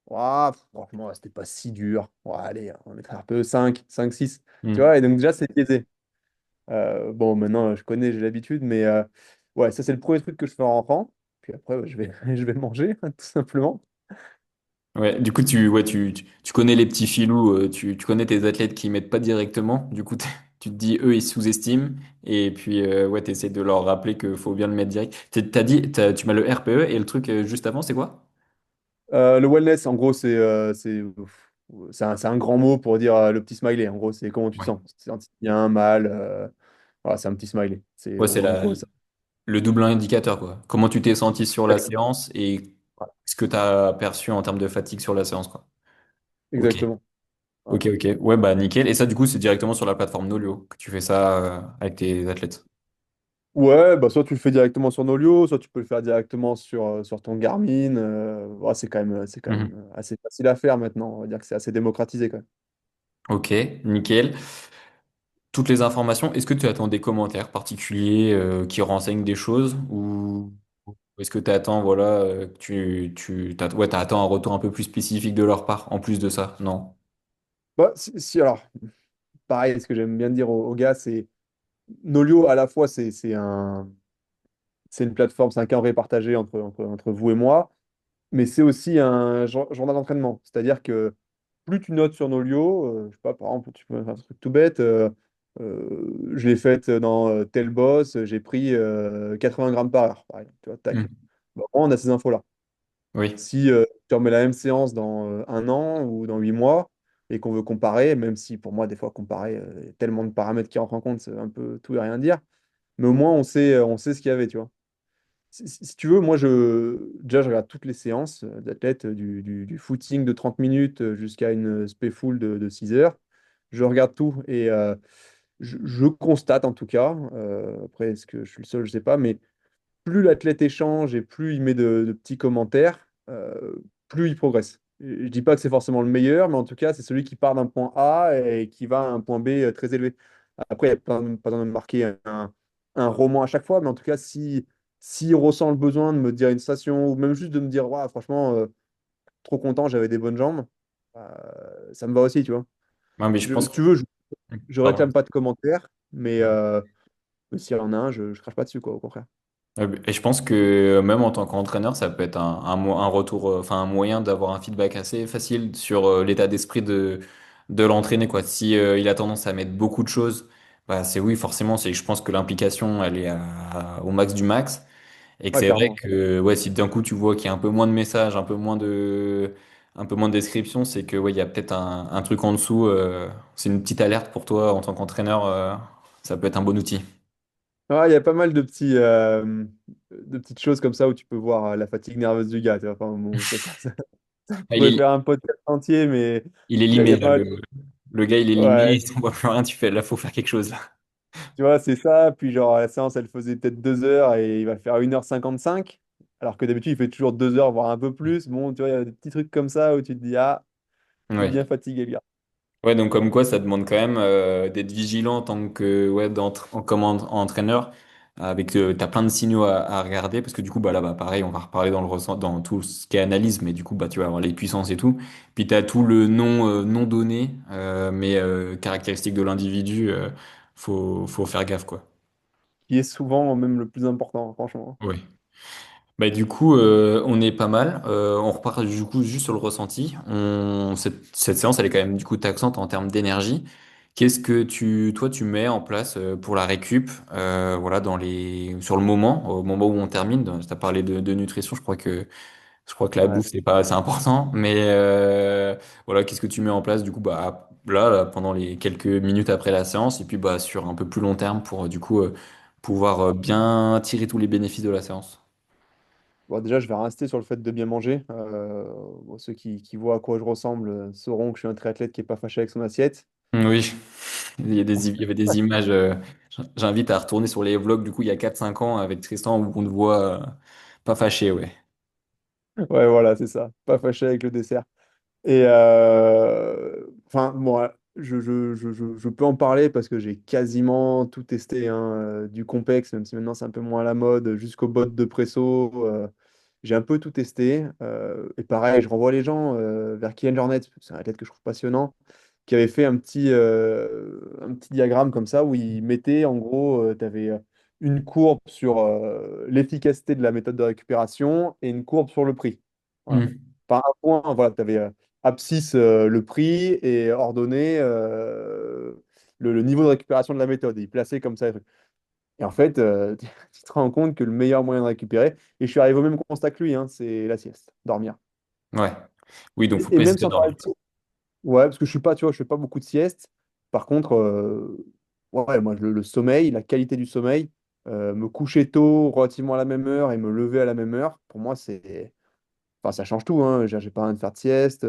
ouah, franchement, c'était pas si dur. Ouais, allez, on va mettre RPE 5, 6. Tu Mm. vois, et donc déjà, c'est biaisé. Bon, maintenant, je connais, j'ai l'habitude, mais ouais, ça, c'est le premier truc que je fais en rentrant. Puis après, ouais, je vais manger, tout simplement. Ouais, du coup, tu connais les petits filous, tu connais tes athlètes qui mettent pas directement. Du coup, tu te dis, eux, ils sous-estiment. Et puis, ouais, tu essaies de leur rappeler qu'il faut bien le mettre direct. Tu m'as le RPE et le truc juste avant, c'est quoi? Le wellness, en gros, c'est un grand mot pour dire le petit smiley. En gros, c'est comment tu te Ouais. sens. Tu te sens bien, mal. Voilà, c'est un petit smiley. C'est Ouais, c'est en gros ça. le double indicateur, quoi. Comment tu t'es senti sur la Exactement. séance et Voilà. ce que tu as perçu en termes de fatigue sur la séance, quoi. Ok. Exactement. Ok, ok. Ouais, bah nickel. Et ça, du coup, c'est directement sur la plateforme Nolio que tu fais ça avec tes athlètes. Ouais, bah soit tu le fais directement sur Nolio, soit tu peux le faire directement sur ton Garmin. Ouais, c'est quand même Mhm. assez facile à faire maintenant. On va dire que c'est assez démocratisé quand même. Ok, nickel. Toutes les informations, est-ce que tu attends des commentaires particuliers qui renseignent des choses ou est-ce que tu attends, voilà, que ouais, t'attends un retour un peu plus spécifique de leur part en plus de ça? Non. Bah, alors, pareil, ce que j'aime bien dire aux gars, c'est Nolio, à la fois, c'est une plateforme, c'est un calendrier partagé entre vous et moi, mais c'est aussi un journal d'entraînement. C'est-à-dire que plus tu notes sur Nolio, je sais pas, par exemple, tu peux faire un truc tout bête, je l'ai fait dans tel boss, j'ai pris 80 grammes par heure, par exemple, tu vois, tac. Mhm. Bon, on a ces infos-là. Oui. Si tu remets la même séance dans un an ou dans 8 mois et qu'on veut comparer, même si pour moi, des fois, comparer, il y a tellement de paramètres qui rentrent en compte, c'est un peu tout et rien dire, mais au moins, on sait ce qu'il y avait, tu vois. Si tu veux, moi, déjà, je regarde toutes les séances d'athlètes, du footing de 30 minutes jusqu'à une spé full de 6 heures. Je regarde tout et je constate en tout cas, après, est-ce que je suis le seul, je sais pas, mais plus l'athlète échange et plus il met de petits commentaires, plus il progresse. Je dis pas que c'est forcément le meilleur, mais en tout cas, c'est celui qui part d'un point A et qui va à un point B très élevé. Après, il n'y a pas besoin de marquer un roman à chaque fois, mais en tout cas, s'il ressent le besoin de me dire une station ou même juste de me dire, ouais, franchement, trop content, j'avais des bonnes jambes, ça me va aussi, tu vois. Non, mais je pense Si que... tu veux, je Pardon. réclame pas de commentaires, mais s'il y en a un, je crache pas dessus, quoi, au contraire. Et je pense que même en tant qu'entraîneur, ça peut être un retour, enfin un moyen d'avoir un feedback assez facile sur l'état d'esprit de l'entraîner, quoi. Si il a tendance à mettre beaucoup de choses, bah c'est oui, forcément, je pense que l'implication, elle est au max du max. Et que Ouais, c'est vrai clairement. que ouais, si d'un coup tu vois qu'il y a un peu moins de messages, un peu moins de descriptions, c'est que ouais, il y a peut-être un truc en dessous. C'est une petite alerte pour toi en tant qu'entraîneur. Ça peut être un bon outil. Ouais, il y a pas mal de petites choses comme ça où tu peux voir la fatigue nerveuse du gars, tu vois. Enfin, bon, ça Ah, pourrait faire un podcast entier, mais il est il y limé a là. pas mal. Le gars, il est limé. Ouais, Il ne voit plus rien. Tu fais là, faut faire quelque chose là. tu vois, c'est ça. Puis, genre, la séance, elle faisait peut-être 2 heures et il va faire 1h55. Alors que d'habitude, il fait toujours 2 heures, voire un peu plus. Bon, tu vois, il y a des petits trucs comme ça où tu te dis, ah, il est Ouais. bien fatigué, le gars. Ouais, donc comme quoi, ça demande quand même d'être vigilant en tant que ouais, comme entraîneur. Avec t'as plein de signaux à regarder parce que du coup bah là bah pareil on va reparler dans le dans tout ce qui est analyse mais du coup bah tu vas avoir les puissances et tout puis t'as tout le non donné mais caractéristique de l'individu faut faire gaffe quoi. Qui est souvent même le plus important, franchement. Oui. Bah, du coup, on est pas mal. On repart du coup juste sur le ressenti. Cette séance, elle est quand même du coup taxante en termes d'énergie. Qu'est-ce que toi, tu mets en place pour la récup, voilà, sur le moment, au moment où on termine. Tu as parlé de nutrition, je crois que la Ouais. bouffe, c'est important. Mais voilà, qu'est-ce que tu mets en place du coup, bah, là, pendant les quelques minutes après la séance, et puis bah, sur un peu plus long terme pour du coup pouvoir bien tirer tous les bénéfices de la séance. Bon, déjà, je vais rester sur le fait de bien manger. Bon, ceux qui voient à quoi je ressemble sauront que je suis un triathlète qui n'est pas fâché avec son assiette. Oui, il y avait des images. J'invite à retourner sur les vlogs, du coup, il y a 4 5 ans avec Tristan où on te voit pas fâché, ouais. Ouais, voilà, c'est ça. Pas fâché avec le dessert. Et enfin, bon, je peux en parler parce que j'ai quasiment tout testé, hein, du complexe, même si maintenant c'est un peu moins à la mode, jusqu'au bot de presso. J'ai un peu tout testé. Et pareil, je renvoie les gens vers Kylian Jornet, parce que c'est un athlète que je trouve passionnant, qui avait fait un petit diagramme comme ça où il mettait en gros, tu avais une courbe sur l'efficacité de la méthode de récupération et une courbe sur le prix. Voilà. Hmm. Enfin, un point, voilà, tu avais abscisse le prix et ordonnée le niveau de récupération de la méthode. Et il plaçait comme ça les trucs. Et en fait, tu te rends compte que le meilleur moyen de récupérer, et je suis arrivé au même constat que lui, hein, c'est la sieste, dormir. Ouais. Oui, donc faut Et pas même hésiter à sans parler dormir. de sieste, ouais, parce que je suis pas, tu vois, je fais pas beaucoup de sieste. Par contre, ouais, moi, le sommeil, la qualité du sommeil, me coucher tôt, relativement à la même heure, et me lever à la même heure, pour moi, enfin, ça change tout, hein. J'ai pas besoin de faire de sieste.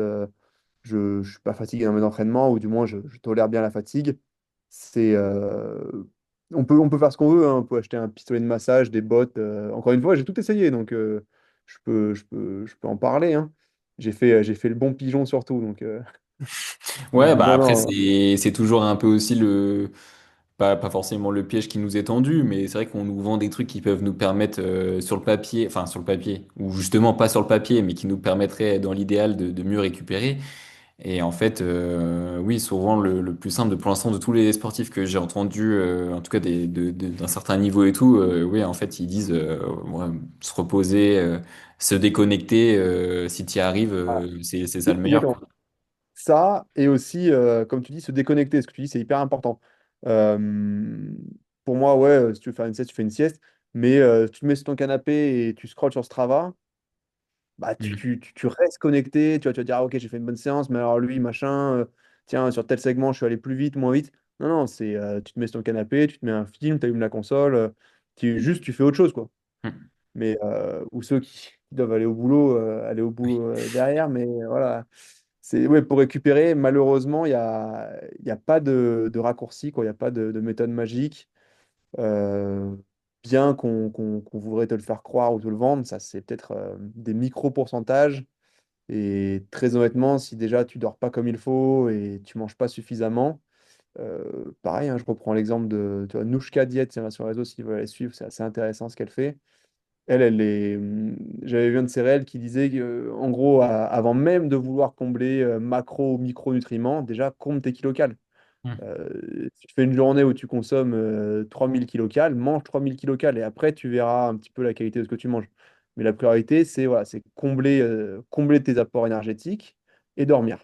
je ne suis pas fatigué dans mes entraînements, ou du moins je tolère bien la fatigue. C'est, on peut faire ce qu'on veut, hein. On peut acheter un pistolet de massage, des bottes. Encore une fois, j'ai tout essayé, donc je peux en parler, hein. J'ai fait le bon pigeon surtout. Ouais, bah Non, après, non. c'est toujours un peu aussi pas forcément le piège qui nous est tendu, mais c'est vrai qu'on nous vend des trucs qui peuvent nous permettre sur le papier, enfin sur le papier, ou justement pas sur le papier, mais qui nous permettraient dans l'idéal de mieux récupérer. Et en fait, oui, souvent le plus simple pour l'instant de tous les sportifs que j'ai entendus, en tout cas d'un certain niveau et tout, oui, en fait, ils disent ouais, se reposer, se déconnecter, si tu y arrives, Ah, c'est ça le meilleur, exactement. quoi. Ça, et aussi, comme tu dis, se déconnecter. Ce que tu dis, c'est hyper important. Euh, pour moi, ouais, si tu veux faire une sieste, tu fais une sieste, mais tu te mets sur ton canapé et tu scrolles sur Strava, bah, Mm. tu restes connecté. Tu vas dire, ah, ok, j'ai fait une bonne séance, mais alors lui, machin, tiens, sur tel segment, je suis allé plus vite, moins vite. Non, non, c'est, tu te mets sur ton canapé, tu te mets un film, tu allumes la console, juste, tu fais autre chose, quoi. Mm. Mais, ou ceux qui doivent aller au boulot derrière, mais voilà. C'est, ouais, pour récupérer, malheureusement, il y a pas de raccourci, quoi. Il n'y a pas de méthode magique. Euh, bien qu'on voudrait te le faire croire ou te le vendre, ça, c'est peut-être des micro-pourcentages. Et très honnêtement, si déjà tu dors pas comme il faut et tu manges pas suffisamment, pareil, hein, je reprends l'exemple de tu vois, Nouchka Diet, tiens, sur les réseaux, s'ils veulent la suivre, c'est assez intéressant ce qu'elle fait. Elle est. J'avais vu un de ses réels qui disait que, en gros, avant même de vouloir combler macro ou micronutriments, déjà, comble tes kilocals. Mm. Si tu fais une journée où tu consommes 3000 kilocals, mange 3000 kilocals et après, tu verras un petit peu la qualité de ce que tu manges. Mais la priorité, c'est voilà, c'est combler tes apports énergétiques et dormir.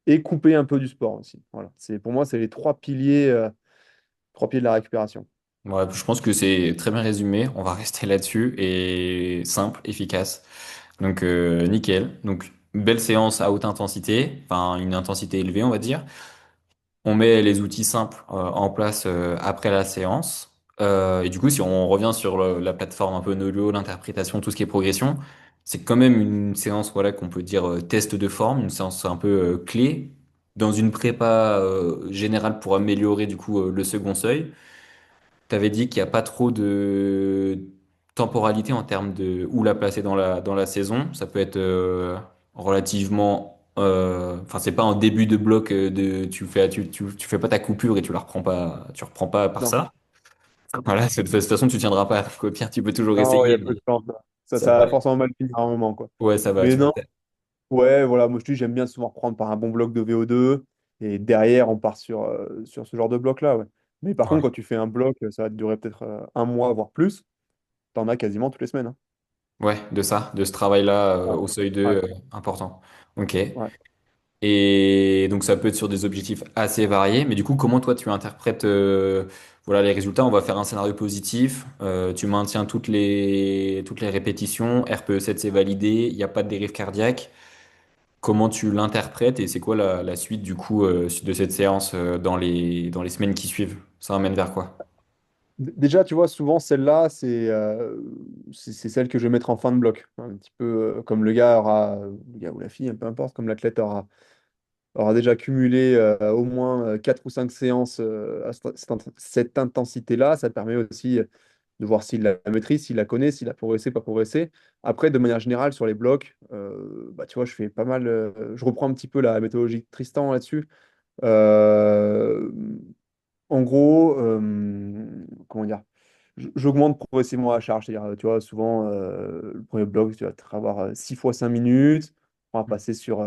Et couper un peu du sport aussi. Voilà. Pour moi, c'est les trois piliers de la récupération. Ouais, je pense que c'est très bien résumé. On va rester là-dessus et simple, efficace. Donc nickel. Donc belle séance à haute intensité, enfin une intensité élevée, on va dire. On met les outils simples en place après la séance. Et du coup, si on revient sur la plateforme un peu Nolo, l'interprétation, tout ce qui est progression, c'est quand même une séance voilà qu'on peut dire test de forme, une séance un peu clé dans une prépa générale pour améliorer du coup le second seuil. T'avais dit qu'il n'y a pas trop de temporalité en termes de où la placer dans la saison. Ça peut être relativement, enfin c'est pas en début de bloc tu fais pas ta coupure et tu reprends pas par Non, ça. Voilà, de toute façon tu tiendras pas. Au pire, tu peux toujours non, il y essayer, a peu de mais chance. ça Ça va. va forcément mal finir à un moment, quoi. Ouais, ça va. Mais non, ouais, voilà, moi je dis, j'aime bien souvent reprendre par un bon bloc de VO2 et derrière on part sur ce genre de bloc-là, ouais. Mais par contre, Ouais, quand tu fais un bloc, ça va te durer peut-être un mois, voire plus. T'en as quasiment toutes les semaines, hein. ouais, de ça, de ce travail-là Ouais, au seuil ouais, 2, important. Ok. ouais. Et donc ça peut être sur des objectifs assez variés, mais du coup, comment toi tu interprètes voilà, les résultats? On va faire un scénario positif, tu maintiens toutes les répétitions, RPE7 c'est validé, il n'y a pas de dérive cardiaque. Comment tu l'interprètes et c'est quoi la suite du coup de cette séance dans les semaines qui suivent? Ça amène vers quoi? Déjà, tu vois, souvent celle-là, c'est celle que je vais mettre en fin de bloc. Un petit peu comme le gars ou la fille, hein, peu importe, comme l'athlète aura déjà cumulé au moins 4 ou 5 séances à cette intensité-là. Ça permet aussi de voir s'il la maîtrise, s'il la connaît, s'il a progressé, pas progressé. Après, de manière générale, sur les blocs, bah, tu vois, je fais pas mal. Je reprends un petit peu la méthodologie de Tristan là-dessus. Euh, En gros, comment dire, j'augmente progressivement la charge. C'est-à-dire, tu vois, souvent, le premier bloc, tu vas avoir 6 fois 5 minutes. On va passer sur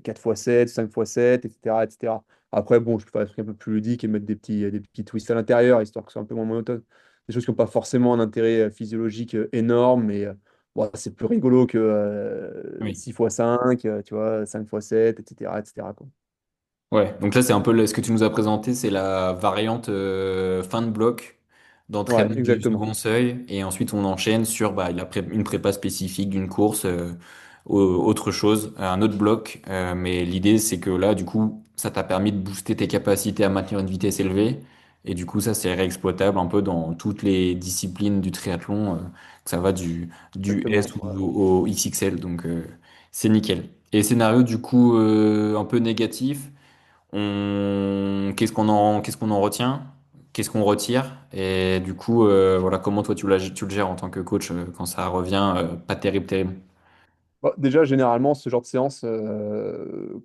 4 fois 7, 5 fois 7, etc., etc. Après, bon, je peux faire des trucs un peu plus ludiques et mettre des petits twists à l'intérieur, histoire que ce soit un peu moins monotone. Des choses qui n'ont pas forcément un intérêt physiologique énorme, mais bon, c'est plus rigolo que Oui. 6 fois 5, tu vois, 5 fois 7, etc., etc., quoi. Ouais, donc là c'est un peu ce que tu nous as présenté, c'est la variante fin de bloc Ouais, d'entraînement du exactement. second seuil, et ensuite on enchaîne sur bah, une prépa spécifique d'une course, autre chose, un autre bloc, mais l'idée c'est que là du coup ça t'a permis de booster tes capacités à maintenir une vitesse élevée, et du coup ça c'est réexploitable un peu dans toutes les disciplines du triathlon, que ça va du S Exactement. au XXL, donc c'est nickel. Et scénario du coup un peu négatif, qu'est-ce qu'on en retient? Qu'est-ce qu'on retire? Et du coup, voilà, comment toi tu le gères en tant que coach quand ça revient pas terrible, terrible. Bon, déjà, généralement, ce genre de séance,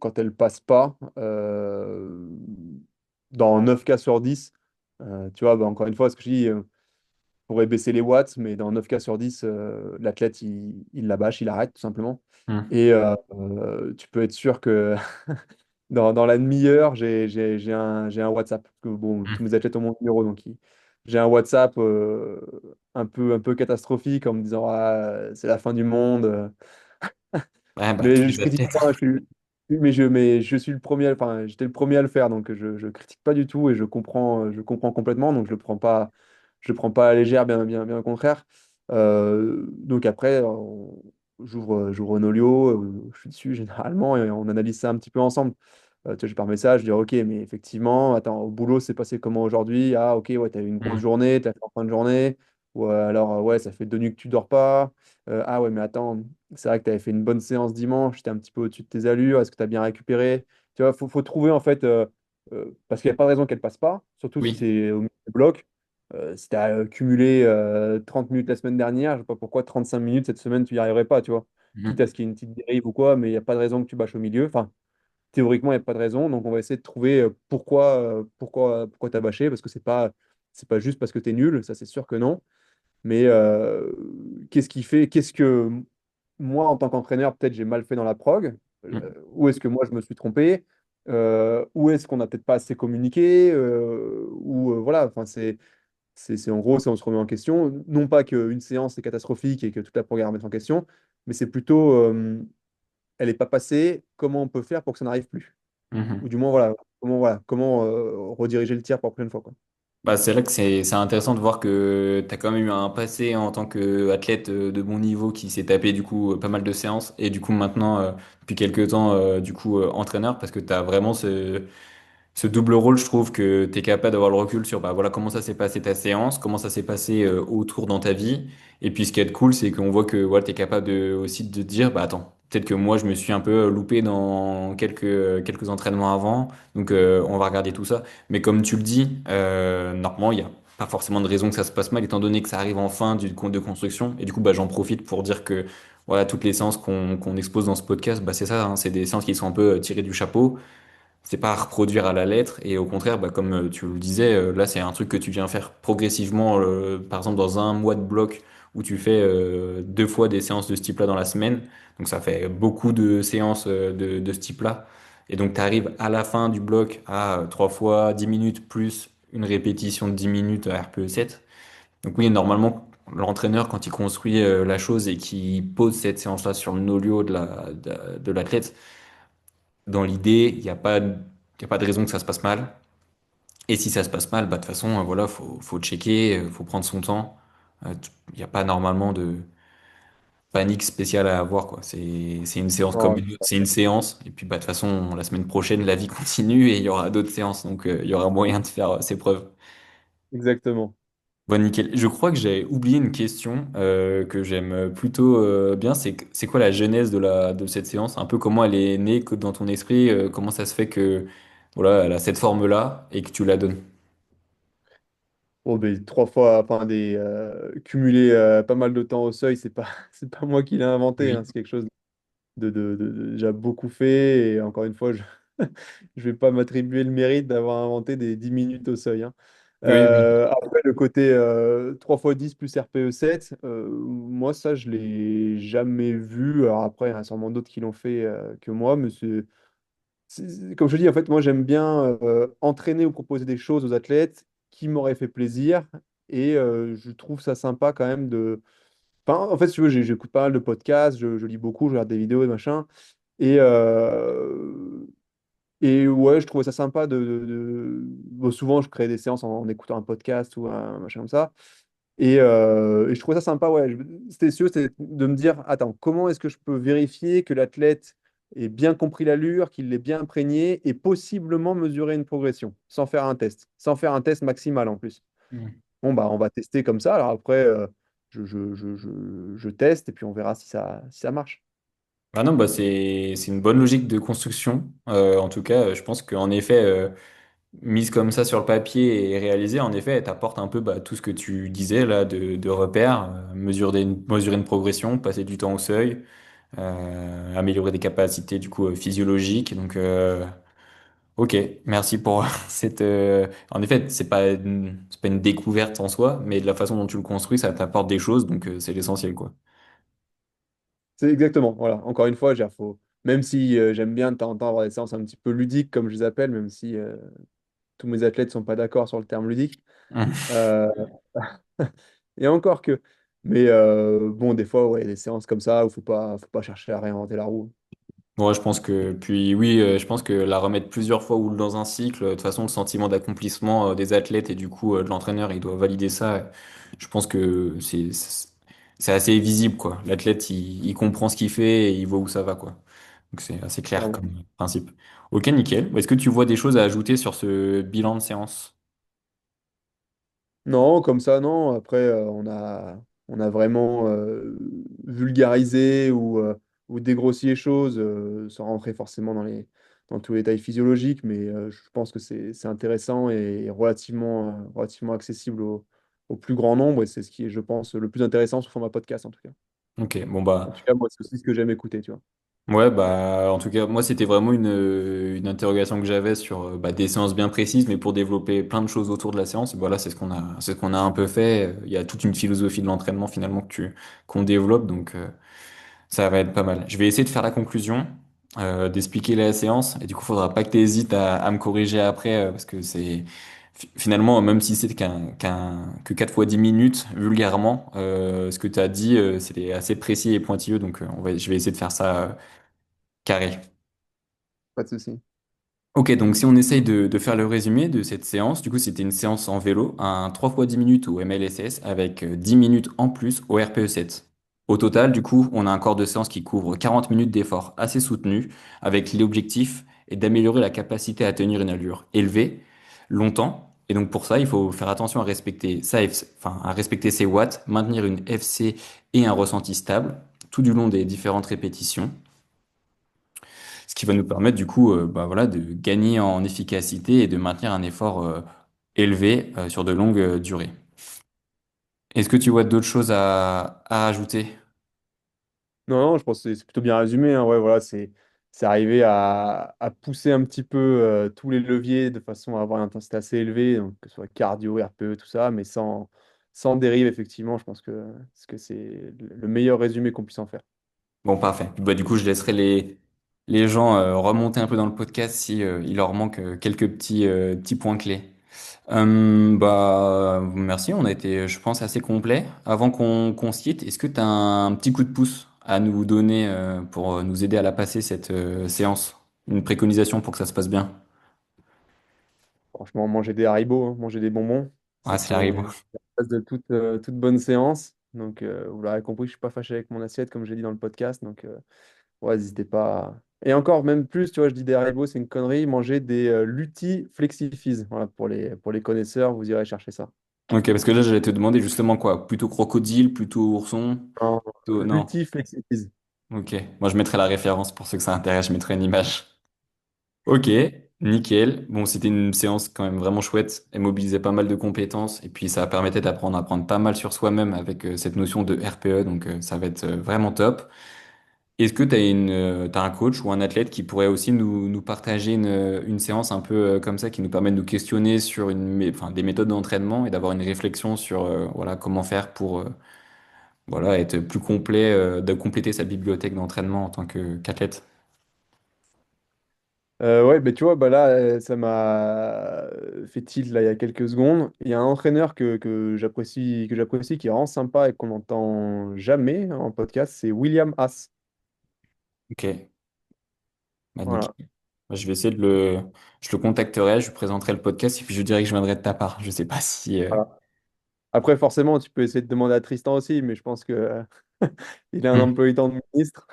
quand elle passe pas, dans 9 cas sur 10, tu vois, bah, encore une fois, ce que je dis, pourrait baisser les watts, mais dans 9 cas sur 10, l'athlète, il la bâche, il arrête tout simplement. Hmm. Et tu peux être sûr que dans la demi-heure, j'ai un WhatsApp. Parce que, bon, tous Hmm. mes athlètes ont mon numéro, donc j'ai un WhatsApp un peu catastrophique en me disant ah, c'est la fin du monde. Ouais, bah, tous Mais je les critique athlètes. pas, mais je suis le premier, enfin, j'étais le premier à le faire, donc je critique pas du tout et je comprends complètement, donc je le prends pas à la légère, bien au contraire. Donc après, j'ouvre Nolio, je suis dessus généralement et on analyse ça un petit peu ensemble. Tu vois, je par message, je dis ok, mais effectivement, attends, au boulot, c'est passé comment aujourd'hui? Ah ok, ouais, t'as eu une grosse Hmm. journée, t'as fait en fin de journée, ou alors ouais, ça fait 2 nuits que tu dors pas. Ah ouais, mais attends, c'est vrai que tu avais fait une bonne séance dimanche, tu es un petit peu au-dessus de tes allures, est-ce que tu as bien récupéré? Tu vois, faut trouver en fait, parce qu'il n'y a pas de raison qu'elle passe pas, surtout si Oui. c'est au milieu du bloc. Si tu as cumulé 30 minutes la semaine dernière, je ne sais pas pourquoi 35 minutes cette semaine, tu n'y arriverais pas, tu vois. Quitte à Hmm. ce qu'il y ait une petite dérive ou quoi, mais il n'y a pas de raison que tu bâches au milieu. Enfin, théoriquement, il n'y a pas de raison, donc on va essayer de trouver pourquoi tu as bâché, parce que c'est pas juste parce que tu es nul, ça c'est sûr que non. Mais qu'est-ce que moi, en tant qu'entraîneur, peut-être j'ai mal fait dans la prog? Hmm. Où est-ce que moi je me suis trompé? Où est-ce qu'on n'a peut-être pas assez communiqué? Voilà, enfin, en gros, ça, on se remet en question. Non pas qu'une séance est catastrophique et que toute la programme est en question, mais c'est plutôt, elle n'est pas passée, comment on peut faire pour que ça n'arrive plus? Ou Hmm. du moins, comment rediriger le tir pour la prochaine fois, quoi. Bah, c'est là que c'est intéressant de voir que tu as quand même eu un passé en tant qu'athlète de bon niveau qui s'est tapé du coup pas mal de séances et du coup maintenant depuis quelques temps du coup entraîneur parce que tu as vraiment ce double rôle, je trouve que tu es capable d'avoir le recul sur bah, voilà, comment ça s'est passé ta séance, comment ça s'est passé autour dans ta vie. Et puis ce qui est cool, c'est qu'on voit que voilà, tu es capable aussi de te dire, bah attends, peut-être que moi je me suis un peu loupé dans quelques entraînements avant, donc on va regarder tout ça. Mais comme tu le dis, normalement, il n'y a pas forcément de raison que ça se passe mal, étant donné que ça arrive en fin du compte de construction. Et du coup, bah, j'en profite pour dire que voilà, toutes les séances qu'on expose dans ce podcast, bah, c'est ça, hein, c'est des séances qui sont un peu tirées du chapeau. C'est pas à reproduire à la lettre et au contraire, bah, comme tu le disais, là c'est un truc que tu viens faire progressivement, par exemple dans un mois de bloc où tu fais 2 fois des séances de ce type-là dans la semaine. Donc ça fait beaucoup de séances de ce type-là. Et donc tu arrives à la fin du bloc à 3 fois 10 minutes plus une répétition de 10 minutes à RPE 7. Donc oui, normalement, l'entraîneur, quand il construit la chose et qu'il pose cette séance-là sur le nolio de l'athlète, dans l'idée, il y a pas de raison que ça se passe mal. Et si ça se passe mal, bah, de toute façon, voilà, faut checker, faut prendre son temps. Il n'y a pas normalement de panique spéciale à avoir, quoi. C'est une séance comme Non, une autre, c'est une séance. Et puis, bah, de toute façon, la semaine prochaine, la vie continue et il y aura d'autres séances. Donc, il y aura moyen de faire ses preuves. exactement. Bon, nickel. Je crois que j'ai oublié une question que j'aime plutôt bien. C'est quoi la genèse de cette séance? Un peu comment elle est née dans ton esprit? Comment ça se fait que voilà, elle a cette forme-là et que tu la donnes? Bon, ben, 3 fois, enfin, cumuler pas mal de temps au seuil, c'est pas moi qui l'ai inventé, hein, Oui. c'est quelque chose de déjà beaucoup fait. Et encore une fois, je vais pas m'attribuer le mérite d'avoir inventé des 10 minutes au seuil, hein. Oui, oui. Après, le côté 3 fois 10 plus RPE 7, moi, ça, je l'ai jamais vu. Alors après, il y en a sûrement d'autres qui l'ont fait que moi, mais comme je te dis, en fait, moi, j'aime bien entraîner ou proposer des choses aux athlètes qui m'auraient fait plaisir. Et je trouve ça sympa quand même de. Enfin, en fait, si tu veux, j'écoute pas mal de podcasts, je lis beaucoup, je regarde des vidéos et machin. Et, et ouais, je trouvais ça sympa bon, souvent, je crée des séances en écoutant un podcast ou un machin comme ça. Et je trouvais ça sympa, ouais. C'était sûr, c'était de me dire, attends, comment est-ce que je peux vérifier que l'athlète ait bien compris l'allure, qu'il l'ait bien imprégné et possiblement mesurer une progression sans faire un test maximal en plus. Mm. Bon, bah, on va tester comme ça. Alors après, je teste et puis on verra si ça marche. Ah non, bah c'est une bonne logique de construction. En tout cas, je pense qu'en effet, mise comme ça sur le papier et réalisée, en effet, elle t'apporte un peu bah, tout ce que tu disais là de repères, mesurer une progression, passer du temps au seuil, améliorer des capacités du coup physiologiques. Donc, ok, merci pour cette. En effet, c'est pas une découverte en soi, mais de la façon dont tu le construis, ça t'apporte des choses, donc c'est l'essentiel quoi. C'est exactement, voilà. Encore une fois, même si j'aime bien de temps en temps avoir des séances un petit peu ludiques, comme je les appelle, même si tous mes athlètes sont pas d'accord sur le terme ludique. Euh, et encore que. Mais bon, des fois, ouais, des séances comme ça où faut pas chercher à réinventer la roue. Ouais, je pense que, puis oui, je pense que la remettre plusieurs fois ou dans un cycle, de toute façon, le sentiment d'accomplissement des athlètes et du coup de l'entraîneur, il doit valider ça. Je pense que c'est assez visible, quoi. L'athlète, il comprend ce qu'il fait et il voit où ça va, quoi. Donc c'est assez clair Clairement. comme principe. Ok, nickel. Est-ce que tu vois des choses à ajouter sur ce bilan de séance? Non, comme ça, non. Après, on a vraiment vulgarisé ou dégrossi les choses sans rentrer forcément dans tous les détails physiologiques, mais je pense que c'est intéressant et relativement accessible au plus grand nombre, et c'est ce qui est, je pense, le plus intéressant sous format podcast, en tout cas. Ok, bon En bah. tout cas, moi, c'est aussi ce que j'aime écouter, tu vois. Ouais, bah, en tout cas, moi, c'était vraiment une interrogation que j'avais sur bah, des séances bien précises, mais pour développer plein de choses autour de la séance. Voilà, c'est ce qu'on a un peu fait. Il y a toute une philosophie de l'entraînement finalement qu'on développe, donc ça va être pas mal. Je vais essayer de faire la conclusion, d'expliquer la séance, et du coup, faudra pas que tu hésites à me corriger après, parce que finalement, même si c'est que 4 fois 10 minutes, vulgairement, ce que tu as dit, c'était assez précis et pointilleux, donc je vais essayer de faire ça. Carré. Pas de souci. Ok, donc si on essaye de faire le résumé de cette séance, du coup c'était une séance en vélo, un 3 fois 10 minutes au MLSS avec 10 minutes en plus au RPE7. Au total, du coup, on a un corps de séance qui couvre 40 minutes d'effort assez soutenu, avec l'objectif est d'améliorer la capacité à tenir une allure élevée longtemps. Et donc pour ça, il faut faire attention à respecter à respecter ses watts, maintenir une FC et un ressenti stable tout du long des différentes répétitions. Ce qui va nous permettre du coup bah, voilà, de gagner en efficacité et de maintenir un effort élevé sur de longues durées. Est-ce que tu vois d'autres choses à ajouter? Non, non, je pense que c'est plutôt bien résumé, hein. Ouais, voilà, c'est arriver à pousser un petit peu tous les leviers de façon à avoir une intensité assez élevée, donc que ce soit cardio, RPE, tout ça, mais sans dérive, effectivement. Je pense que c'est le meilleur résumé qu'on puisse en faire. Bon, parfait. Bah, du coup, je laisserai les gens remonter un peu dans le podcast si il leur manque quelques petits points clés. Bah, merci, on a été, je pense, assez complet. Avant qu'on se quitte, est-ce que tu as un petit coup de pouce à nous donner pour nous aider à la passer, cette séance? Une préconisation pour que ça se passe bien? Franchement, manger des Haribo, hein, manger des bonbons, Ah, ça c'est Haribo. c'est la base de toute bonne séance. Donc, vous l'aurez compris, je suis pas fâché avec mon assiette, comme j'ai dit dans le podcast. Donc, ouais, n'hésitez pas. Et encore, même plus, tu vois, je dis des Haribo, c'est une connerie. Manger des Lutti Flexifizz. Voilà, pour les connaisseurs, vous irez chercher ça. Ok, parce que là, j'allais te demander justement quoi? Plutôt crocodile, plutôt ourson? Non, Non. Lutti Flexifizz. Ok. Moi, je mettrai la référence pour ceux que ça intéresse, je mettrai une image. Ok, nickel. Bon, c'était une séance quand même vraiment chouette. Elle mobilisait pas mal de compétences et puis ça permettait d'apprendre à apprendre pas mal sur soi-même avec cette notion de RPE, donc ça va être vraiment top. Est-ce que tu as t'as un coach ou un athlète qui pourrait aussi nous partager une séance un peu comme ça qui nous permet de nous questionner sur enfin, des méthodes d'entraînement et d'avoir une réflexion sur voilà, comment faire pour voilà, être plus complet, de compléter sa bibliothèque d'entraînement en tant qu'athlète? Ouais, mais tu vois, bah là, ça m'a fait tilt là, il y a quelques secondes. Il y a un entraîneur que j'apprécie, qui est vraiment sympa et qu'on n'entend jamais en podcast, c'est William Haas. Ok, bah, Voilà. nickel. Bah, je vais essayer je le contacterai, je lui présenterai le podcast et puis je dirai que je viendrai de ta part. Je sais pas si. Voilà. Après, forcément, tu peux essayer de demander à Tristan aussi, mais je pense que il est un Hmm. emploi du temps de ministre.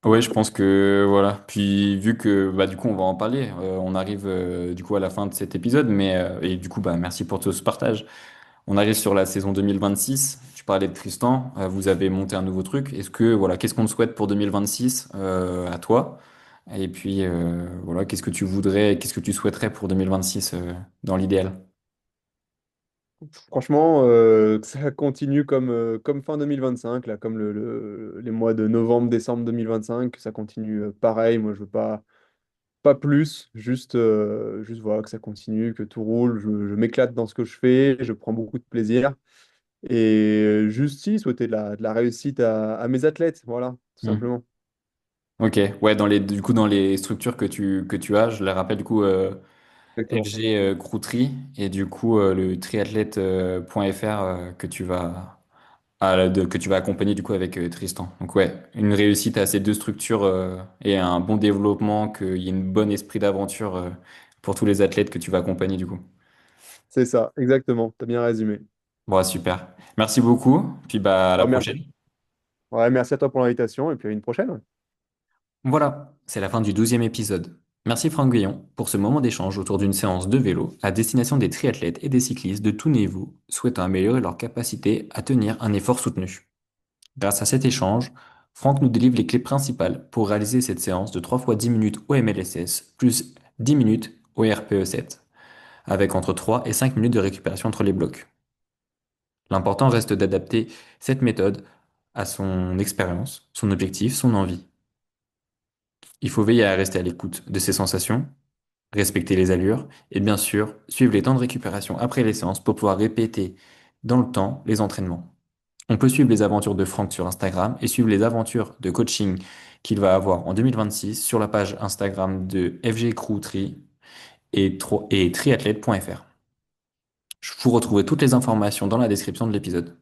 Ouais, je pense que voilà. Puis vu que bah du coup on va en parler, on arrive du coup à la fin de cet épisode, mais et du coup bah merci pour tout ce partage. On arrive sur la saison 2026. Tu parlais de Tristan, vous avez monté un nouveau truc. Est-ce que, voilà, qu'est-ce qu'on te souhaite pour 2026 à toi? Et puis, voilà, qu'est-ce que tu voudrais, qu'est-ce que tu souhaiterais pour 2026 dans l'idéal? Franchement, que ça continue comme fin 2025, là, comme les mois de novembre, décembre 2025, que ça continue pareil. Moi, je veux pas plus, juste voilà, que ça continue, que tout roule. Je m'éclate dans ce que je fais, je prends beaucoup de plaisir. Et juste si, souhaiter de la réussite à mes athlètes, voilà, tout Hmm. simplement. Ok, ouais, du coup, dans les structures que tu as, je les rappelle, du coup, Exactement. FG Croutry et du coup, le triathlète.fr que tu vas accompagner du coup avec Tristan. Donc ouais, une réussite à ces deux structures et un bon développement, qu'il y ait une bonne esprit d'aventure pour tous les athlètes que tu vas accompagner du coup. C'est ça, exactement. T'as bien résumé. Bon, super. Merci beaucoup. Puis bah à la Bah, merci. prochaine. Ouais, merci à toi pour l'invitation et puis à une prochaine. Ouais. Voilà, c'est la fin du 12e épisode. Merci Franck Guillon pour ce moment d'échange autour d'une séance de vélo à destination des triathlètes et des cyclistes de tout niveau souhaitant améliorer leur capacité à tenir un effort soutenu. Grâce à cet échange, Franck nous délivre les clés principales pour réaliser cette séance de 3 fois 10 minutes au MLSS plus 10 minutes au RPE7, avec entre 3 et 5 minutes de récupération entre les blocs. L'important reste d'adapter cette méthode à son expérience, son objectif, son envie. Il faut veiller à rester à l'écoute de ses sensations, respecter les allures et bien sûr suivre les temps de récupération après les séances pour pouvoir répéter dans le temps les entraînements. On peut suivre les aventures de Franck sur Instagram et suivre les aventures de coaching qu'il va avoir en 2026 sur la page Instagram de FG Crew Tri et triathlète.fr. Vous retrouvez toutes les informations dans la description de l'épisode.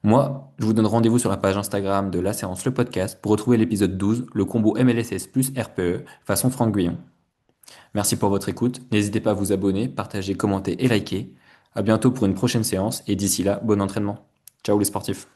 Moi, je vous donne rendez-vous sur la page Instagram de La Séance le podcast pour retrouver l'épisode 12, le combo MLSS plus RPE façon Franck Guyon. Merci pour votre écoute. N'hésitez pas à vous abonner, partager, commenter et liker. À bientôt pour une prochaine séance et d'ici là, bon entraînement. Ciao les sportifs.